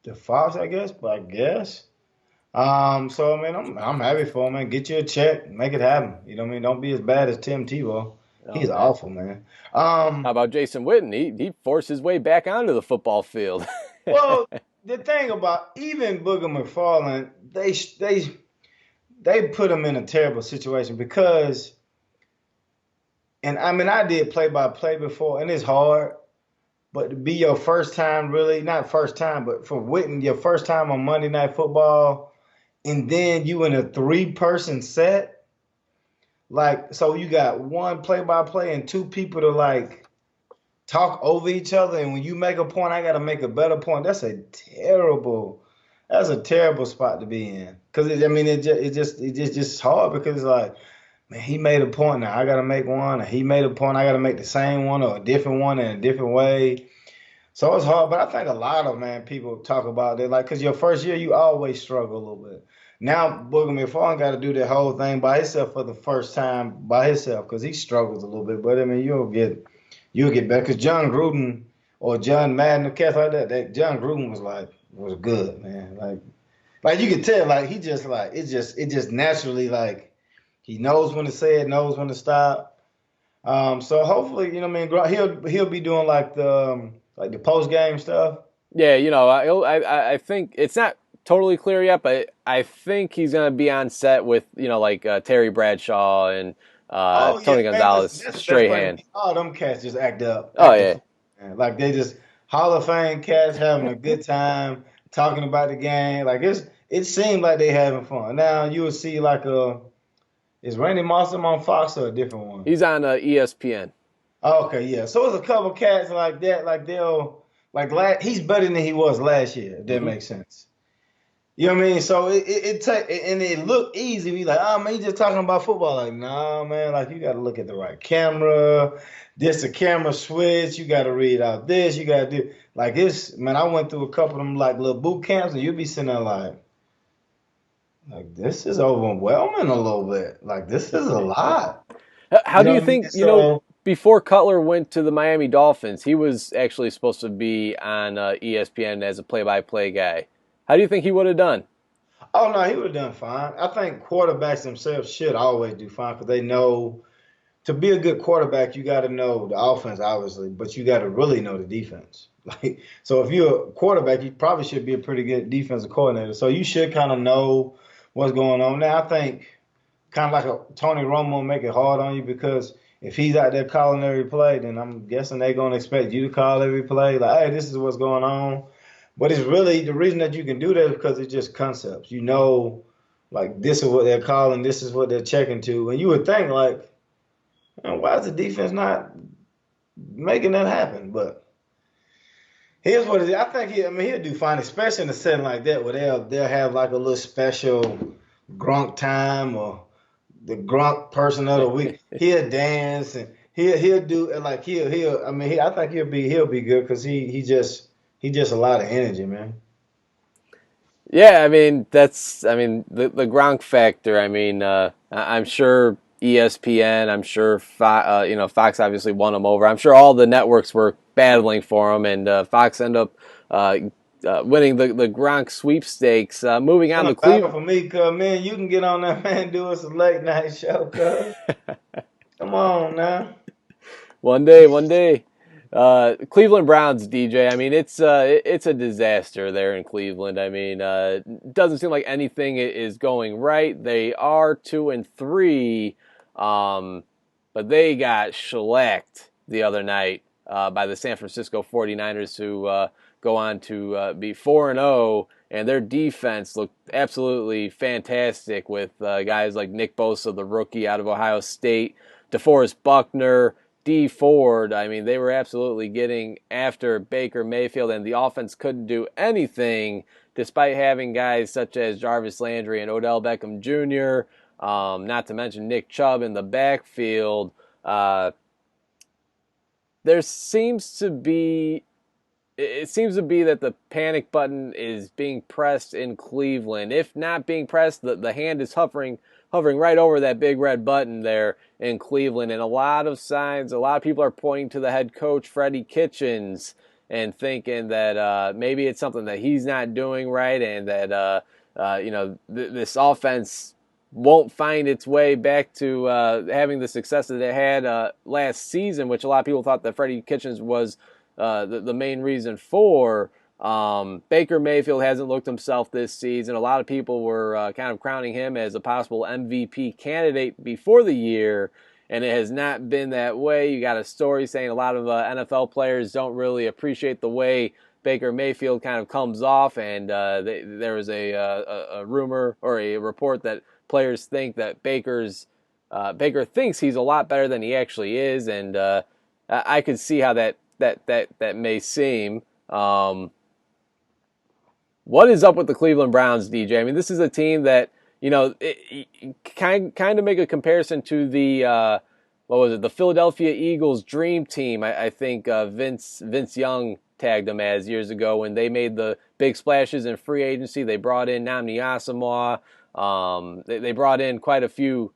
the Fox? I guess, but I guess. So I mean, I'm happy for him, man. Get you a check, make it happen. You know what I mean? Don't be as bad as Tim Tebow. Oh He's man, awful, man. how about Jason Witten? He forced his way back onto the football field. Well, the thing about even Booger McFarland, they put him in a terrible situation because, and I mean, I did play by play before, and it's hard. But to be your first time, really, not first time, but for Witten, your first time on Monday Night Football, and then you in a three-person set, like, so you got one play-by-play and two people to like talk over each other, and when you make a point, I got to make a better point. That's a terrible spot to be in. Cause I mean, it's just hard because it's like, man, he made a point now. I got to make one. Or he made a point. I got to make the same one or a different one in a different way. So it's hard, but I think a lot of man people talk about that, like, cause your first year you always struggle a little bit. Now Booger McFarland got to do that whole thing by himself for the first time by himself, cause he struggles a little bit. But I mean, you'll get better, cause John Gruden or John Madden, or cats like that, that John Gruden was good, man. Like you could tell, like he just like it just naturally like he knows when to say it, knows when to stop. So hopefully, you know what I mean, he'll be doing like the post game stuff. Yeah, I think it's not totally clear yet, but I think he's going to be on set with like Terry Bradshaw and Oh yeah, Tony man, listen, Gonzalez, that's the best part. Strahan. All them cats just Oh yeah, man. Like they just Hall of Fame cats having a good time talking about the game. Like it seemed like they having fun. Now you will see like is Randy Moss on Fox or a different one? he's on ESPN. Okay, yeah. So it's a couple cats like that. Like they'll he's better than he was last year. If that Hmm. makes sense. You know what I mean? So it take and it look easy. Be like, oh man, you just talking about football. Like, nah, man. Like you got to look at the right camera. This a camera switch. You got to read out this. You got to do like this. Man, I went through a couple of them like little boot camps, and you'll be sitting there like this is overwhelming a little bit. Like this is a lot. How You do know you what I mean? think, So before Cutler went to the Miami Dolphins, he was actually supposed to be on ESPN as a play-by-play guy. How do you think he would have done? oh no, he would have done fine. I think quarterbacks themselves should always do fine because they know to be a good quarterback, you got to know the offense, obviously, but you got to really know the defense. Like, so if you're a quarterback, you probably should be a pretty good defensive coordinator. So you should kind of know what's going on. Now, I think kind of like a Tony Romo make it hard on you because if he's out there calling every play, then I'm guessing they're going to expect you to call every play. Like, hey, this is what's going on. But it's really the reason that you can do that is because it's just concepts. You know, like this is what they're calling, this is what they're checking to. And you would think like, man, why is the defense not making that happen? But here's what it is. I think I mean, he'll do fine, especially in a setting like that where they'll have like a little special Grunk time or the Grunk person of the week. He'll dance and he'll do and like he'll I mean I think he'll be good because he just a lot of energy, man. Yeah, I mean the Gronk factor. I mean, I'm sure ESPN. I'm sure Fox obviously won him over. I'm sure all the networks were battling for him, and Fox ended up winning the Gronk sweepstakes. Moving on Gonna to battle Cleveland. for me, cuz man, you can get on that man and do us a late night show, cuz. Come on now. One day, one day. Cleveland Browns, DJ. I mean, it's a disaster there in Cleveland. I mean, it doesn't seem like anything is going right. They are 2-3, but they got shellacked the other night by the San Francisco 49ers, who go on to be 4-0, and their defense looked absolutely fantastic with guys like Nick Bosa, the rookie out of Ohio State, DeForest Buckner, D Ford. I mean, they were absolutely getting after Baker Mayfield, and the offense couldn't do anything despite having guys such as Jarvis Landry and Odell Beckham Jr., not to mention Nick Chubb in the backfield, there seems to be that the panic button is being pressed in Cleveland. If not being pressed, the hand is hovering right over that big red button there in Cleveland. And a lot of people are pointing to the head coach, Freddie Kitchens, and thinking that maybe it's something that he's not doing right, and that this offense won't find its way back to having the success that it had last season, which a lot of people thought that Freddie Kitchens was the main reason for. Baker Mayfield hasn't looked himself this season. A lot of people were kind of crowning him as a possible MVP candidate before the year, and it has not been that way. You got a story saying a lot of NFL players don't really appreciate the way Baker Mayfield kind of comes off, and there was a rumor or a report that players think that Baker thinks he's a lot better than he actually is, and I could see how that may seem. What is up with the Cleveland Browns, DJ? I mean, this is a team that, kind of make a comparison to the the Philadelphia Eagles dream team. I think Vince Young tagged them as years ago when they made the big splashes in free agency. They brought in Nnamdi Asomugha. They brought in quite a few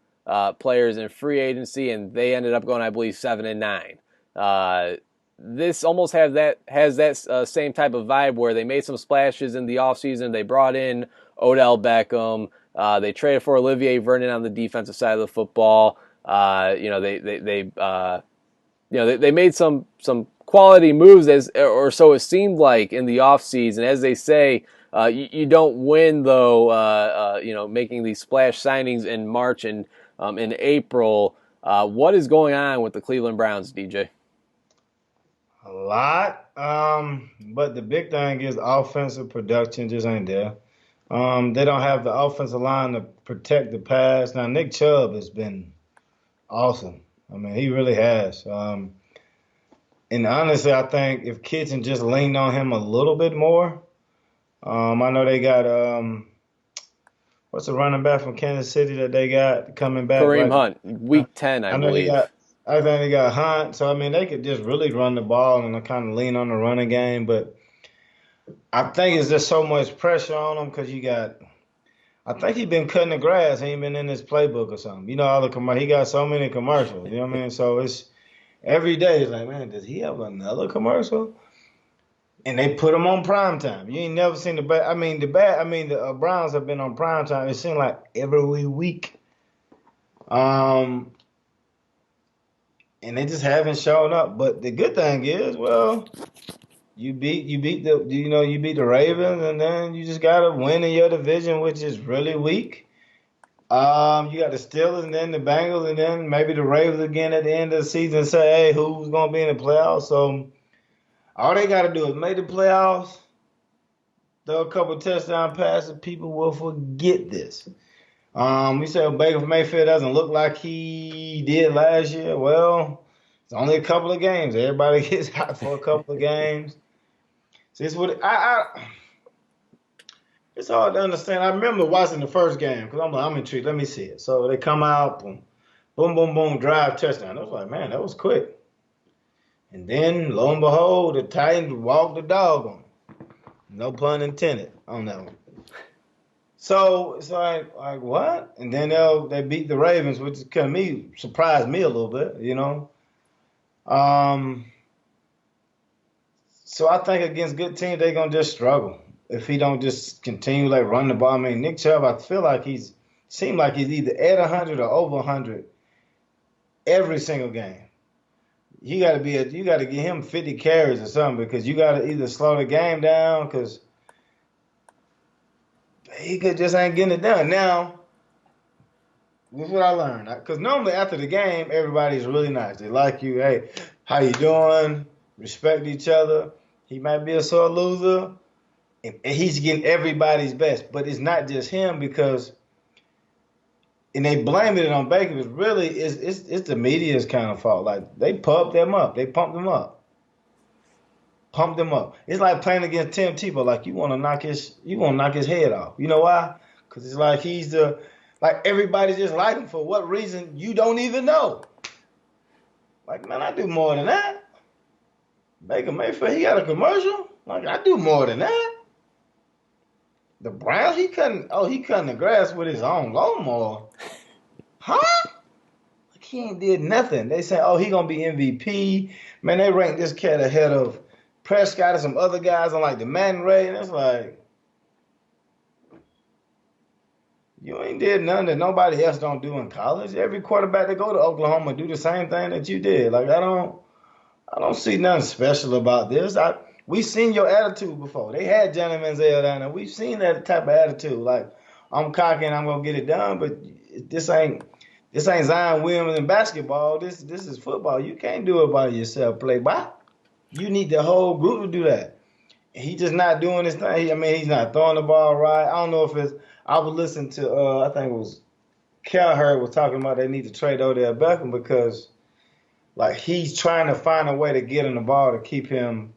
players in free agency, and they ended up going, I believe, 7-9. This almost has that same type of vibe where they made some splashes in the offseason. They brought in Odell Beckham. They traded for Olivier Vernon on the defensive side of the football. They made some quality moves, or so it seemed like, in the offseason. As they say, you don't win, though, making these splash signings in March and in April. What is going on with the Cleveland Browns, DJ? A lot, but the big thing is offensive production just ain't there. They don't have the offensive line to protect the pass. Now, Nick Chubb has been awesome. I mean, he really has. And honestly, I think if Kitchen just leaned on him a little bit more, I know they got what's the running back from Kansas City that they got coming back? Kareem Hunt, week 10, I believe. I think they got Hunt. So, I mean, they could just really run the ball and kind of lean on the running game. But I think it's just so much pressure on them because I think he's been cutting the grass. He ain't been in his playbook or something. You know, he got so many commercials. You know what I mean? So it's every day. It's like, man, does he have another commercial? And they put him on primetime. You ain't never seen the Browns have been on primetime. It seemed like every week. And they just haven't shown up. But the good thing is, well, you beat the Ravens, and then you just gotta win in your division, which is really weak. You got the Steelers, and then the Bengals, and then maybe the Ravens again at the end of the season and say, hey, who's gonna be in the playoffs? So all they gotta do is make the playoffs, throw a couple touchdown passes, people will forget this. We said Baker Mayfield doesn't look like he did last year. Well, it's only a couple of games. Everybody gets hot for a couple of games. So it's hard to understand. I remember watching the first game because I'm intrigued. Let me see it. So they come out, boom, boom, boom, boom, drive, touchdown. I was like, man, that was quick. And then, lo and behold, the Titans walked the dog on them. No pun intended on that one. So it's like what? And then they beat the Ravens, which surprised me a little bit, you know. So I think against good teams, they're gonna just struggle if he don't just continue run the ball. I mean, Nick Chubb, I feel like he's either at 100 or over 100 every single game. You got to give him 50 carries or something because you got to either slow the game down because he just ain't getting it done. Now, this is what I learned. Because normally after the game, everybody's really nice. They like you. Hey, how you doing? Respect each other. He might be a sore loser. And he's getting everybody's best. But it's not just him because, and they blame it on Baker, but really it's the media's kind of fault. Like, they pumped them up. They pumped them up. Pumped him up. It's like playing against Tim Tebow. Like you want to knock his head off. You know why? Because it's like like everybody just like him for what reason you don't even know. Like man, I do more than that. Baker Mayfield, he got a commercial. Like I do more than that. The Browns, he cutting the grass with his own lawnmower. Huh? Like he ain't did nothing. They say, oh, he gonna be MVP. Man, they rank this cat ahead of Prescott and some other guys on like the Madden rate. And it's like, you ain't did nothing that nobody else don't do in college. Every quarterback that go to Oklahoma do the same thing that you did. Like I don't see nothing special about this. We seen your attitude before. They had Johnny Manziel down there. We've seen that type of attitude. Like I'm cocky and I'm gonna get it done, but this ain't Zion Williams in basketball. This is football. You can't do it by yourself. Play by. You need the whole group to do that. He just not doing his thing. I mean, he's not throwing the ball right. I don't know if it's. I was listening to. I think it was Kelleher was talking about they need to trade Odell Beckham because like he's trying to find a way to get him the ball to keep him.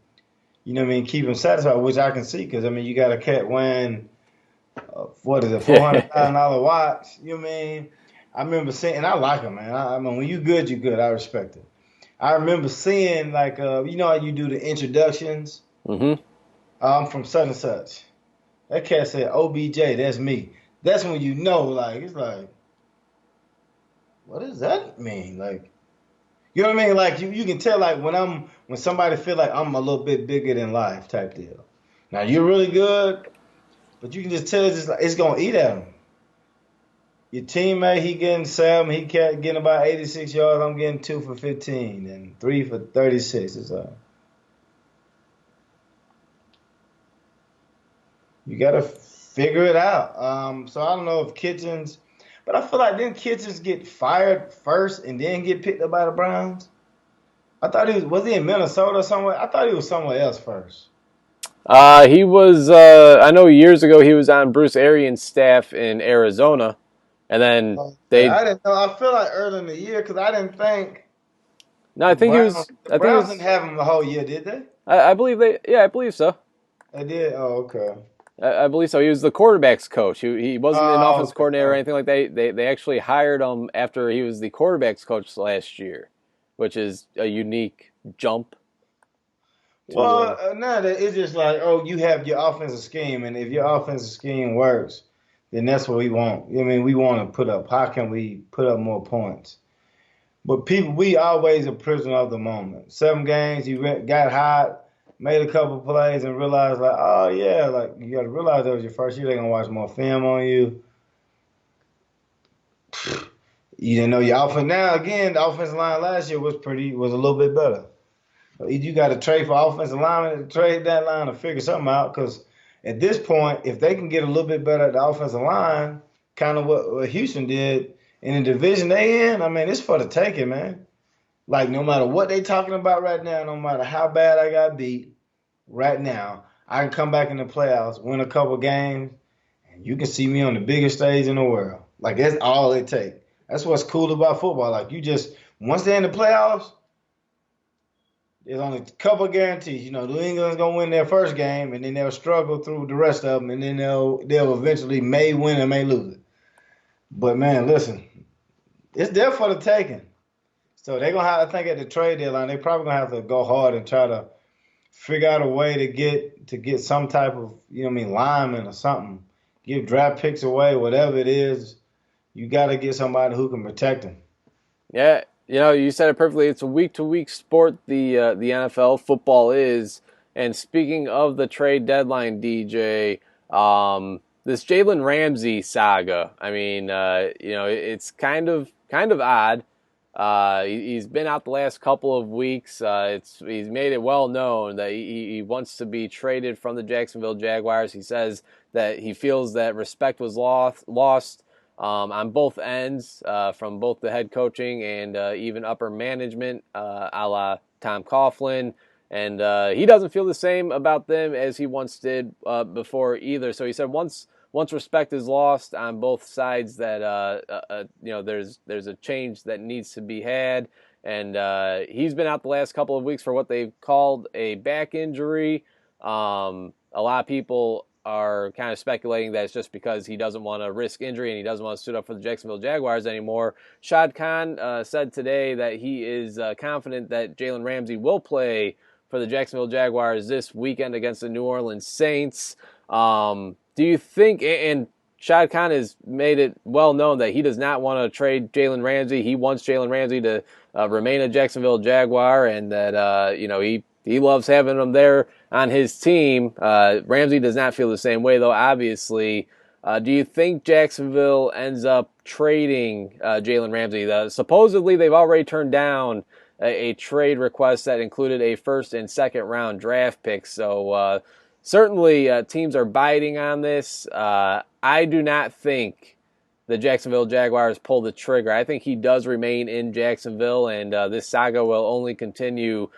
You know what I mean? Keep him satisfied, which I can see because I mean you got a cat wearing what is it, $400,000 watch? You know what I mean? I remember seeing, and I like him, man. I mean, when you good, you good. I respect it. I remember seeing like you know how you do the introductions. Mm-hmm. I'm from such and such. That cat said OBJ. That's me. That's when you know, like it's like, what does that mean? Like, you know what I mean? Like you can tell like when somebody feel like I'm a little bit bigger than life type deal. Now you're really good, but you can just tell it's gonna eat at him. Your teammate, he getting 7, he getting about 86 yards. I'm getting 2 for 15 and 3 for 36. It's you gotta figure it out. So I don't know if Kitchens, but I feel like didn't Kitchens get fired first and then get picked up by the Browns? I thought was he in Minnesota or somewhere? I thought he was somewhere else first. He was. I know years ago he was on Bruce Arians' staff in Arizona, and then Okay, I didn't know. I feel like early in the year because I didn't think No, I the think he Browns was. the I think it Browns didn't was. have him the whole year, did they? I believe they. Yeah, I believe so. They did. Oh, okay. I believe so. He was the quarterbacks coach. He wasn't an Oh, offense okay. coordinator or anything like that. They actually hired him after he was the quarterbacks coach last year, which is a unique jump. Well, now that it's just like, oh, you have your offensive scheme, and if your offensive scheme works, then that's what we want. I mean, we want to put up. How can we put up more points? But people, we always a prisoner of the moment. 7 games, you got hot, made a couple plays, and realized like, oh yeah, like you got to realize that was your first year. They're gonna watch more film on you. You didn't know your offense. Now again, the offensive line last year was a little bit better. You got to trade for offensive linemen to trade that line to figure something out. Because at this point, if they can get a little bit better at the offensive line, kind of what Houston did in the division they in, I mean, it's for the taking, man. Like no matter what they talking about right now, no matter how bad I got beat right now, I can come back in the playoffs, win a couple games, and you can see me on the biggest stage in the world. Like that's all it takes. That's what's cool about football. Like you just once they're in the playoffs, there's only a couple of guarantees. You know, New England's gonna win their first game, and then they'll struggle through the rest of them, and then they'll eventually may win and may lose it. But man, listen, it's there for the taking. So they're gonna have to think at the trade deadline. They're probably gonna have to go hard and try to figure out a way to get some type of lineman or something. Give draft picks away, whatever it is. You got to get somebody who can protect them. Yeah, you said it perfectly. It's a week-to-week sport. The NFL football is. And speaking of the trade deadline, DJ, this Jalen Ramsey saga. I mean, it's kind of odd. He's been out the last couple of weeks. He's made it well known that he wants to be traded from the Jacksonville Jaguars. He says that he feels that respect was lost on both ends, from both the head coaching and even upper management, a la Tom Coughlin. And he doesn't feel the same about them as he once did before either. So he said once respect is lost on both sides, that there's a change that needs to be had, and he's been out the last couple of weeks for what they've called a back injury. A lot of people are kind of speculating that it's just because he doesn't want to risk injury and he doesn't want to suit up for the Jacksonville Jaguars anymore. Shad Khan said today that he is confident that Jalen Ramsey will play for the Jacksonville Jaguars this weekend against the New Orleans Saints. Do you think, and Shad Khan has made it well known that he does not want to trade Jalen Ramsey. He wants Jalen Ramsey to remain a Jacksonville Jaguar, and that he loves having him there on his team. Ramsey does not feel the same way, though, obviously. Do you think Jacksonville ends up trading Jalen Ramsey? Supposedly, they've already turned down a trade request that included a first and second round draft pick. So certainly teams are biting on this. I do not think the Jacksonville Jaguars pull the trigger. I think he does remain in Jacksonville, and this saga will only continue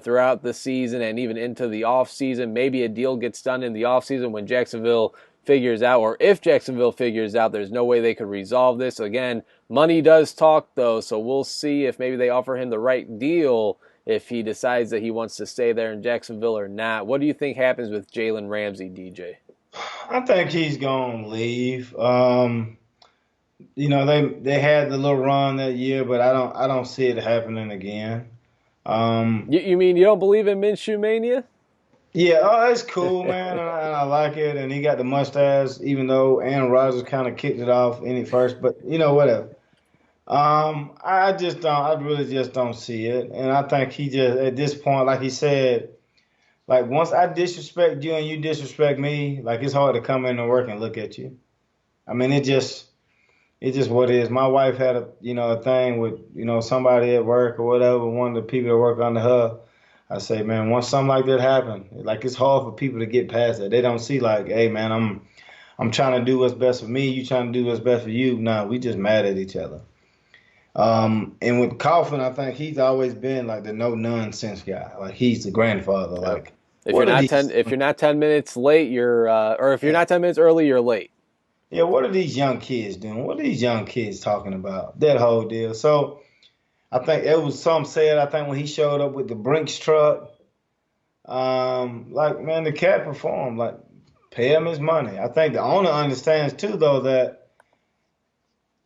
throughout the season and even into the offseason. Maybe a deal gets done in the offseason when Jacksonville figures out, or if Jacksonville figures out, there's no way they could resolve this. Again, money does talk, though, so we'll see if maybe they offer him the right deal if he decides that he wants to stay there in Jacksonville or not. What do you think happens with Jalen Ramsey, DJ? I think he's gonna leave. They had the little run that year, but I don't see it happening again. You mean you don't believe in Minshew Mania? Yeah, it's cool, man, and I like it. And he got the mustache, even though Aaron Rodgers kind of kicked it off in it first. But whatever. I really just don't see it. And I think he just, at this point, like he said, like once I disrespect you and you disrespect me, like it's hard to come in and work and look at you. I mean, it's just what it is. My wife had a thing with, somebody at work or whatever, one of the people that work under her. I say, man, once something like that happen, like it's hard for people to get past that. They don't see like, hey, man, I'm trying to do what's best for me. You trying to do what's best for you. No, we just mad at each other. And with Coughlin, I think he's always been like the no nonsense guy. Like he's the grandfather. Like if you're not 10 minutes late, or if you're not 10 minutes early, you're late. Yeah, what are these young kids doing? What are these young kids talking about? That whole deal. So I think it was some said, I think when he showed up with the Brinks truck, like, man, the cat performed. Like, pay him his money. I think the owner understands, too, though, that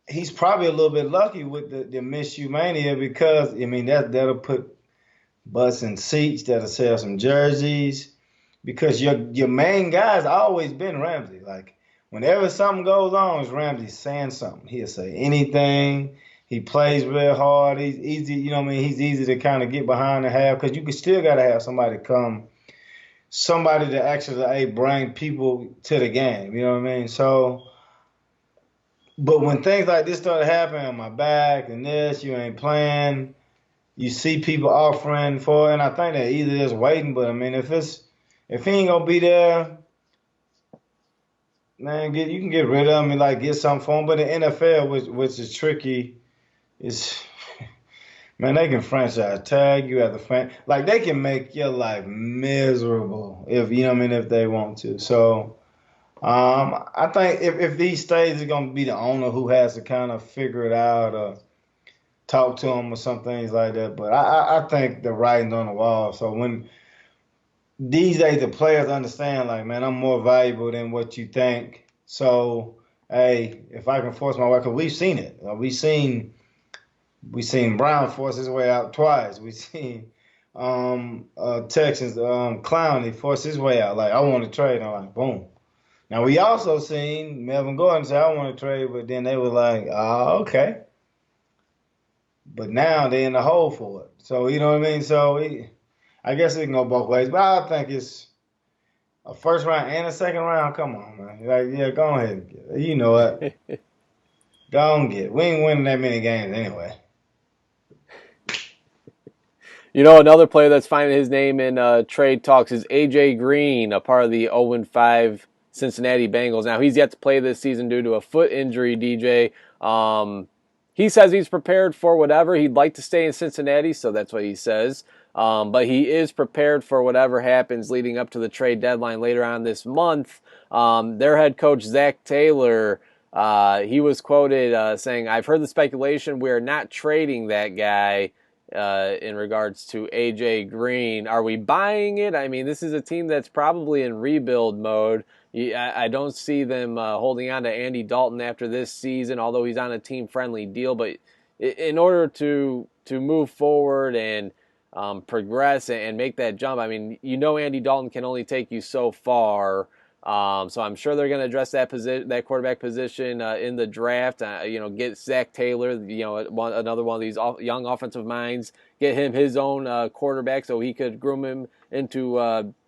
he's probably a little bit lucky with the Minshew Mania because, I mean, that'll put butts in seats, that'll sell some jerseys because your main guy's always been Ramsey. Like, whenever something goes on, it's Ramsey saying something. He'll say anything. He plays real hard. He's easy, he's easy to kind of get behind and have because you still got to have somebody to actually bring people to the game. You know what I mean? So, but when things like this started happening on my back and this, you ain't playing, you see people offering for it, and I think they're either just waiting. But I mean, if he ain't gonna be there, man, you can get rid of him and like get something for him. But the NFL, which is tricky. Man, they can franchise tag you at the like they can make your life miserable if they want to. So I think if these stays are gonna be the owner who has to kind of figure it out or talk to him or some things like that. But I think the writing's on the wall. So when these days the players understand, like, man, I'm more valuable than what you think. So hey, if I can force my way, because we've seen it. We seen Brown force his way out twice. We seen Texans Clowney force his way out. Like, I want to trade. I'm like, boom. Now we also seen Melvin Gordon say, I want to trade, but then they were like, okay. But now they're in the hole for it. So you know what I mean? So I guess it can go both ways. But I think it's a first round and a second round. Come on, man. Like, yeah, go ahead and get it. You know what? Go and get it. We ain't winning that many games anyway. Another player that's finding his name in trade talks is A.J. Green, a part of the 0-5 Cincinnati Bengals. Now, he's yet to play this season due to a foot injury, DJ. He says he's prepared for whatever. He'd like to stay in Cincinnati, so that's what he says. But he is prepared for whatever happens leading up to the trade deadline later on this month. Their head coach, Zach Taylor, he was quoted saying, I've heard the speculation we're not trading that guy. in regards to A.J. Green. Are we buying it? I mean, this is a team that's probably in rebuild mode. I don't see them holding on to Andy Dalton after this season, although he's on a team-friendly deal. But in order to move forward and progress and make that jump, I mean, Andy Dalton can only take you so far. So I'm sure they're going to address that quarterback position in the draft. Get Zach Taylor, another one of these young offensive minds. Get him his own quarterback so he could groom him into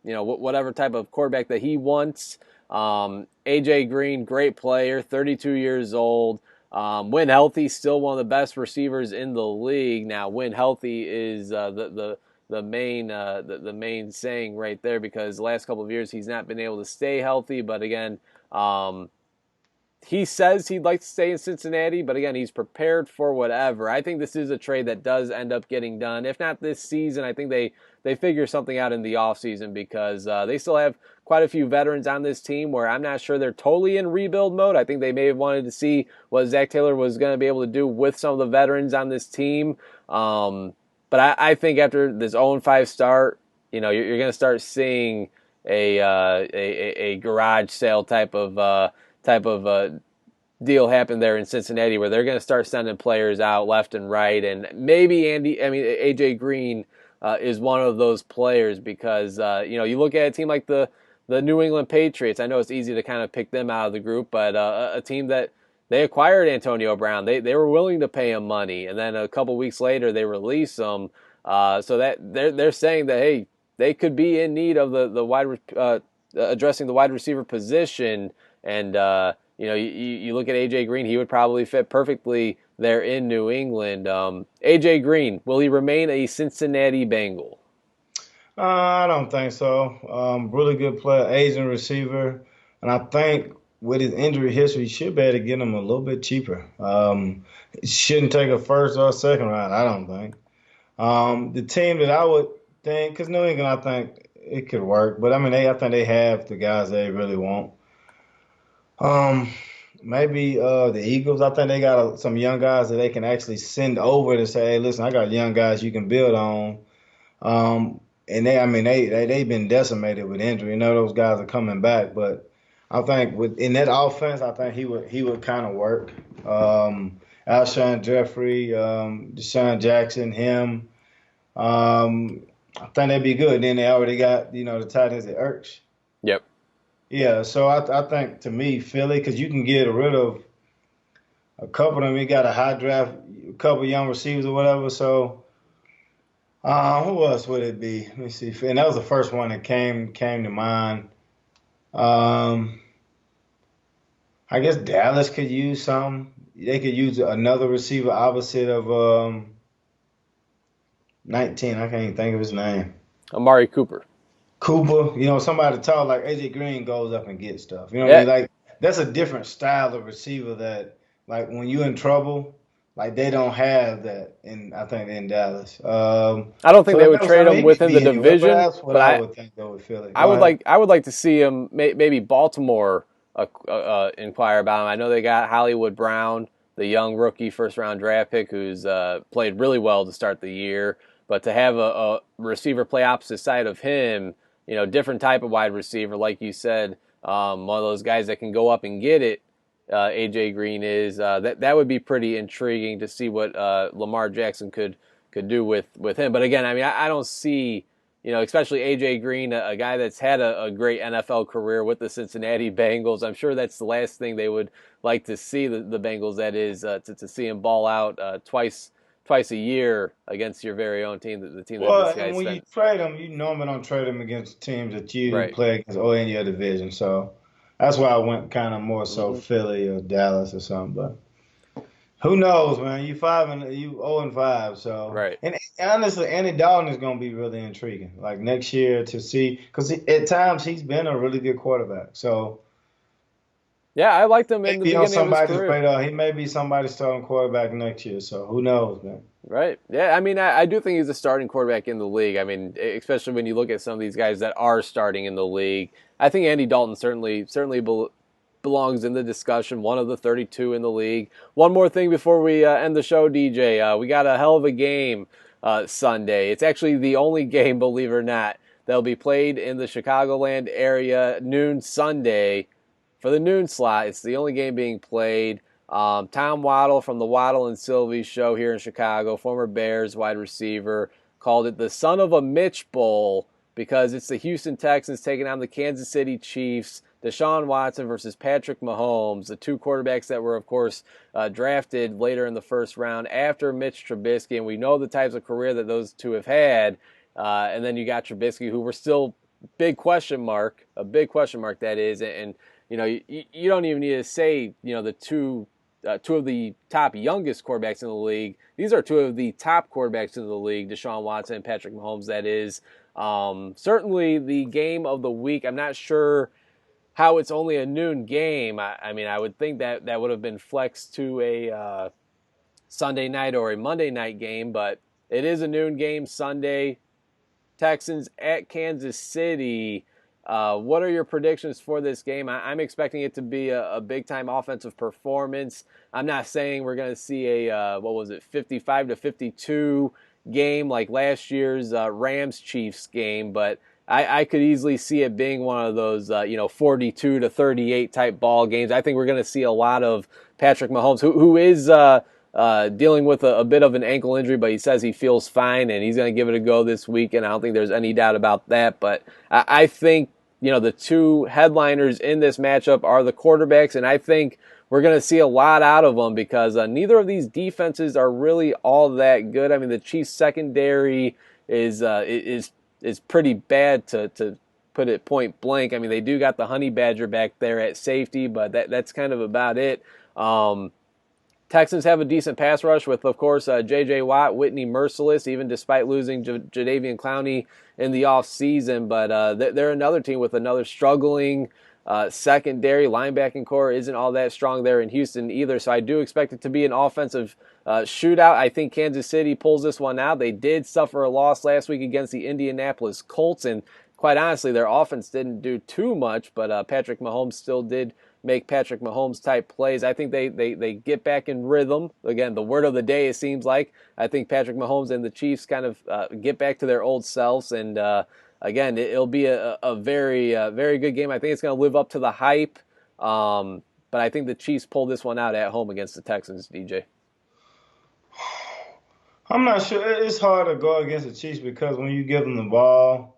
whatever type of quarterback that he wants. AJ Green, great player, 32 years old. When healthy, still one of the best receivers in the league. Now, when healthy is the main saying right there, because the last couple of years he's not been able to stay healthy. But again, he says he'd like to stay in Cincinnati, but again, he's prepared for whatever. I think this is a trade that does end up getting done. If not this season, I think they figure something out in the offseason, because they still have quite a few veterans on this team where I'm not sure they're totally in rebuild mode. I think they may have wanted to see what Zach Taylor was going to be able to do with some of the veterans on this team. But I think after this 0-5 start, you're going to start seeing a garage sale type of deal happen there in Cincinnati, where they're going to start sending players out left and right, and maybe AJ Green is one of those players, because you look at a team like the New England Patriots. I know it's easy to kind of pick them out of the group, but a team that they acquired Antonio Brown, they were willing to pay him money, and then a couple weeks later they release him. So that they're saying that, hey, they could be in need of the addressing the wide receiver position, and you look at AJ Green, he would probably fit perfectly there in New England. AJ Green, will he remain a Cincinnati Bengal? I don't think so. Really good player, Asian receiver, and I think with his injury history, you should be able to get him a little bit cheaper. It shouldn't take a first or a second round, I don't think. The team that I would think, because New England, I think it could work, but I mean, I think they have the guys they really want. Maybe the Eagles. I think they got some young guys that they can actually send over to say, hey, listen, I got young guys you can build on. And they've been decimated with injury. Those guys are coming back, but I think in that offense, I think he would kind of work. Alshon Jeffrey, Deshaun Jackson, him. I think they'd be good. Then they already got the tight ends at Ertz. Yep. Yeah, so I think, to me, Philly, because you can get rid of a couple of them. You got a high draft, a couple young receivers or whatever. So who else would it be? Let me see. And that was the first one that came to mind. I guess Dallas could use some. They could use another receiver opposite of 19. I can't even think of his name. Amari Cooper. Somebody tall like AJ Green goes up and gets stuff. What Yeah. I mean? Like, that's a different style of receiver that, like, when you're in trouble, like, they don't have that I think in Dallas. I don't think they would trade him within the division, That's what I would think though with Philly. I would like to see him maybe Baltimore inquire about him. I know they got Hollywood Brown, the young rookie first-round draft pick, who's played really well to start the year. But to have a receiver play opposite side of him, different type of wide receiver, like you said, one of those guys that can go up and get it. AJ Green is that would be pretty intriguing to see what Lamar Jackson could do with him. But again, I mean, I don't see, especially AJ Green, a guy that's had a great NFL career with the Cincinnati Bengals. I'm sure that's the last thing they would like to see the Bengals. That is to see him ball out twice a year against your very own team, the team that this guy and when spent. you trade them, you normally don't trade them against teams that you Right. play against or in your division. So that's why I went kind of more so Philly or Dallas or something. But who knows, man? You 0-5, so Right. And honestly, Andy Dalton is going to be really intriguing. Like next year to see, because at times he's been a really good quarterback. So Yeah, I liked him in the beginning of his somebody's career. radar. He may be somebody's starting quarterback next year. So who knows, man? Right. Yeah, I mean, I do think he's a starting quarterback in the league. I mean, especially when you look at some of these guys that are starting in the league. I think Andy Dalton certainly belongs in the discussion, one of the 32 in the league. One more thing before we end the show, DJ. We got a hell of a game Sunday. It's actually the only game, believe it or not, that'll be played in the Chicagoland area noon Sunday for the noon slot. It's the only game being played. Tom Waddle from the Waddle and Sylvie show here in Chicago, former Bears wide receiver, called it the son of a Mitch Bowl because it's the Houston Texans taking on the Kansas City Chiefs. Deshaun Watson versus Patrick Mahomes, the two quarterbacks that were, of course, drafted later in the first round after Mitch Trubisky, and we know the types of career that those two have had. And then you got Trubisky, who were still a big question mark that is, and you know you don't even need to say the two of the top youngest quarterbacks in the league. These are two of the top quarterbacks in the league, Deshaun Watson and Patrick Mahomes. That is certainly the game of the week. I'm not sure how it's only a noon game. I mean, I would think that would have been flexed to a Sunday night or a Monday night game, but it is a noon game Sunday. Texans at Kansas City. What are your predictions for this game? I'm expecting it to be a big-time offensive performance. I'm not saying we're going to see a, 55-52 game like last year's Rams-Chiefs game, but I could easily see it being one of those, 42-38 type ball games. I think we're going to see a lot of Patrick Mahomes, who is dealing with a bit of an ankle injury, but he says he feels fine, and he's going to give it a go this week, and I don't think there's any doubt about that. But I think, the two headliners in this matchup are the quarterbacks, and I think we're going to see a lot out of them because neither of these defenses are really all that good. I mean, the Chiefs' secondary is pretty bad to put it point blank. I mean, they do got the Honey Badger back there at safety, but that's kind of about it. Texans have a decent pass rush with, of course, J.J. Watt, Whitney Merciless, even despite losing Jadeveon Clowney in the offseason. But they're another team with another struggling secondary. Linebacking core isn't all that strong there in Houston either, so I do expect it to be an offensive shootout. I think Kansas City pulls this one out. They did suffer a loss last week against the Indianapolis Colts, and quite honestly, their offense didn't do too much, but Patrick Mahomes still did make Patrick Mahomes type plays. I think they get back in rhythm. Again, the word of the day, it seems like. I think Patrick Mahomes and the Chiefs kind of get back to their old selves, and again, it'll be a very, very good game. I think it's going to live up to the hype, but I think the Chiefs pull this one out at home against the Texans, DJ. I'm not sure. It's hard to go against the Chiefs because when you give them the ball,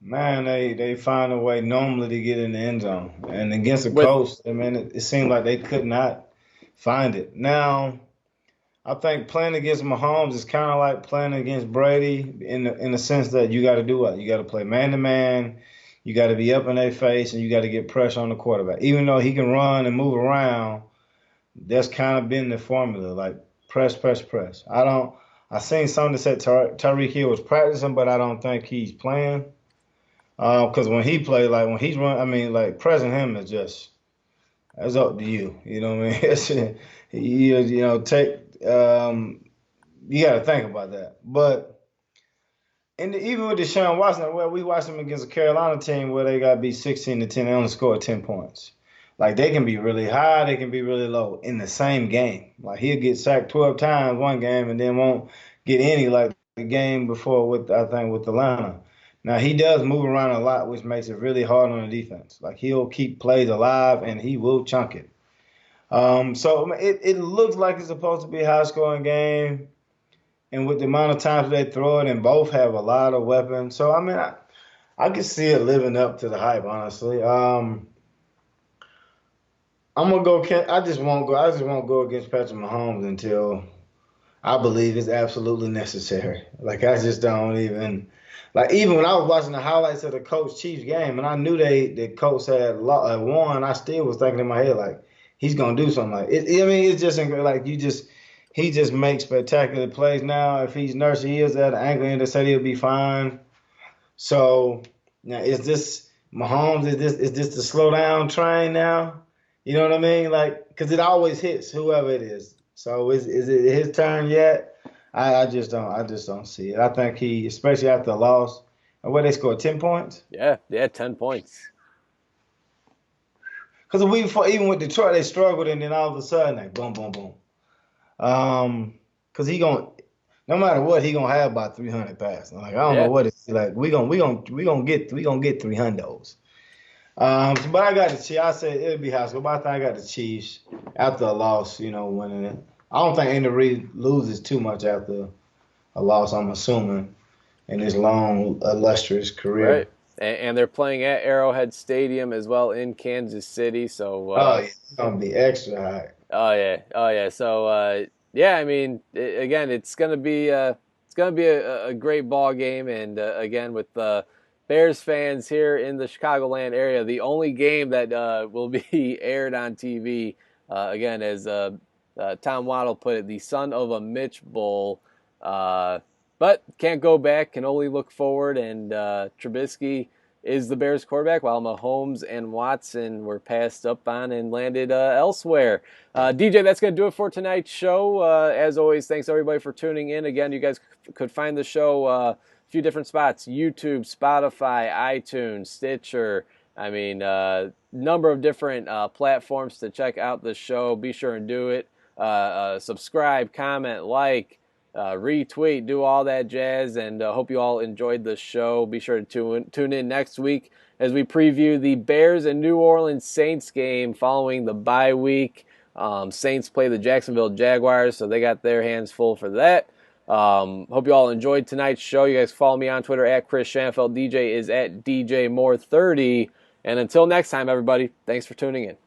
man, they find a way normally to get in the end zone. And against the Colts, I mean, it seemed like they could not find it. Now, I think playing against Mahomes is kind of like playing against Brady in the sense that you got to do what? You got to play man-to-man, you got to be up in their face, and you got to get pressure on the quarterback. Even though he can run and move around, that's kind of been the formula, like press, press, press. I seen something that said Tyreek Hill was practicing, but I don't think he's playing. Because when he played, like when he's run, I mean, like pressing him is just that's up to you. You know what I mean? You got to think about that. But even with Deshaun Watson, well, we watched him against a Carolina team where they got to be 16-10. They only scored 10 points. Like they can be really high, they can be really low in the same game. Like he'll get sacked 12 times one game and then won't get any like the game before with Atlanta. Now, he does move around a lot, which makes it really hard on the defense. Like, he'll keep plays alive, and he will chunk it. So it looks like it's supposed to be a high-scoring game. And with the amount of times they throw it, and both have a lot of weapons. So, I mean, I can see it living up to the hype, honestly. I'm going to go – I just won't go against Patrick Mahomes until I believe it's absolutely necessary. Like, I just don't even – like, even when I was watching the highlights of the Colts-Chiefs game, and I knew the Colts had won, I still was thinking in my head, like, he's going to do something. Like, I mean, it's just like he just makes spectacular plays now. If he's nursing his at an angle, and they said he'll be fine. So, now, is this Mahomes? Is this the slow down train now? You know what I mean? Like, because it always hits whoever it is. So, is it his turn yet? I just don't see it. I think he, especially after a loss, where they scored 10 points. Yeah, 10 points. Because even with Detroit, they struggled, and then all of a sudden, like boom, boom, boom. Because no matter what, he gonna have about 300 passing. Like I don't know Yeah. what it's like. We gonna get 300s. But I got the Chiefs. I said it'll be high school, but I think I got the Chiefs after a loss. Winning it. I don't think Andy Reid loses too much after a loss. I'm assuming in his long illustrious career. Right. And they're playing at Arrowhead Stadium as well in Kansas City. So, Oh yeah, it's gonna be extra high. oh yeah. So, yeah, I mean, again, it's gonna be a great ball game, and again, with Bears fans here in the Chicagoland area, the only game that will be aired on TV, again, as Tom Waddle put it, the son of a Mitch Bowl. But can't go back, can only look forward, and Trubisky is the Bears quarterback, while Mahomes and Watson were passed up on and landed elsewhere. DJ, that's going to do it for tonight's show. As always, thanks everybody for tuning in. Again, you guys could find the show a few different spots: YouTube, Spotify, iTunes, Stitcher. I mean, number of different platforms to check out the show. Be sure and do it. Subscribe, comment, like. Retweet, do all that jazz, and hope you all enjoyed the show. Be sure to tune in next week as we preview the Bears and New Orleans Saints game following the bye week. Saints play the Jacksonville Jaguars, so they got their hands full for that. Hope you all enjoyed tonight's show. You guys follow me on Twitter at Chris Schanfeld. DJ is at DJ Moore 30. And until next time, everybody, thanks for tuning in.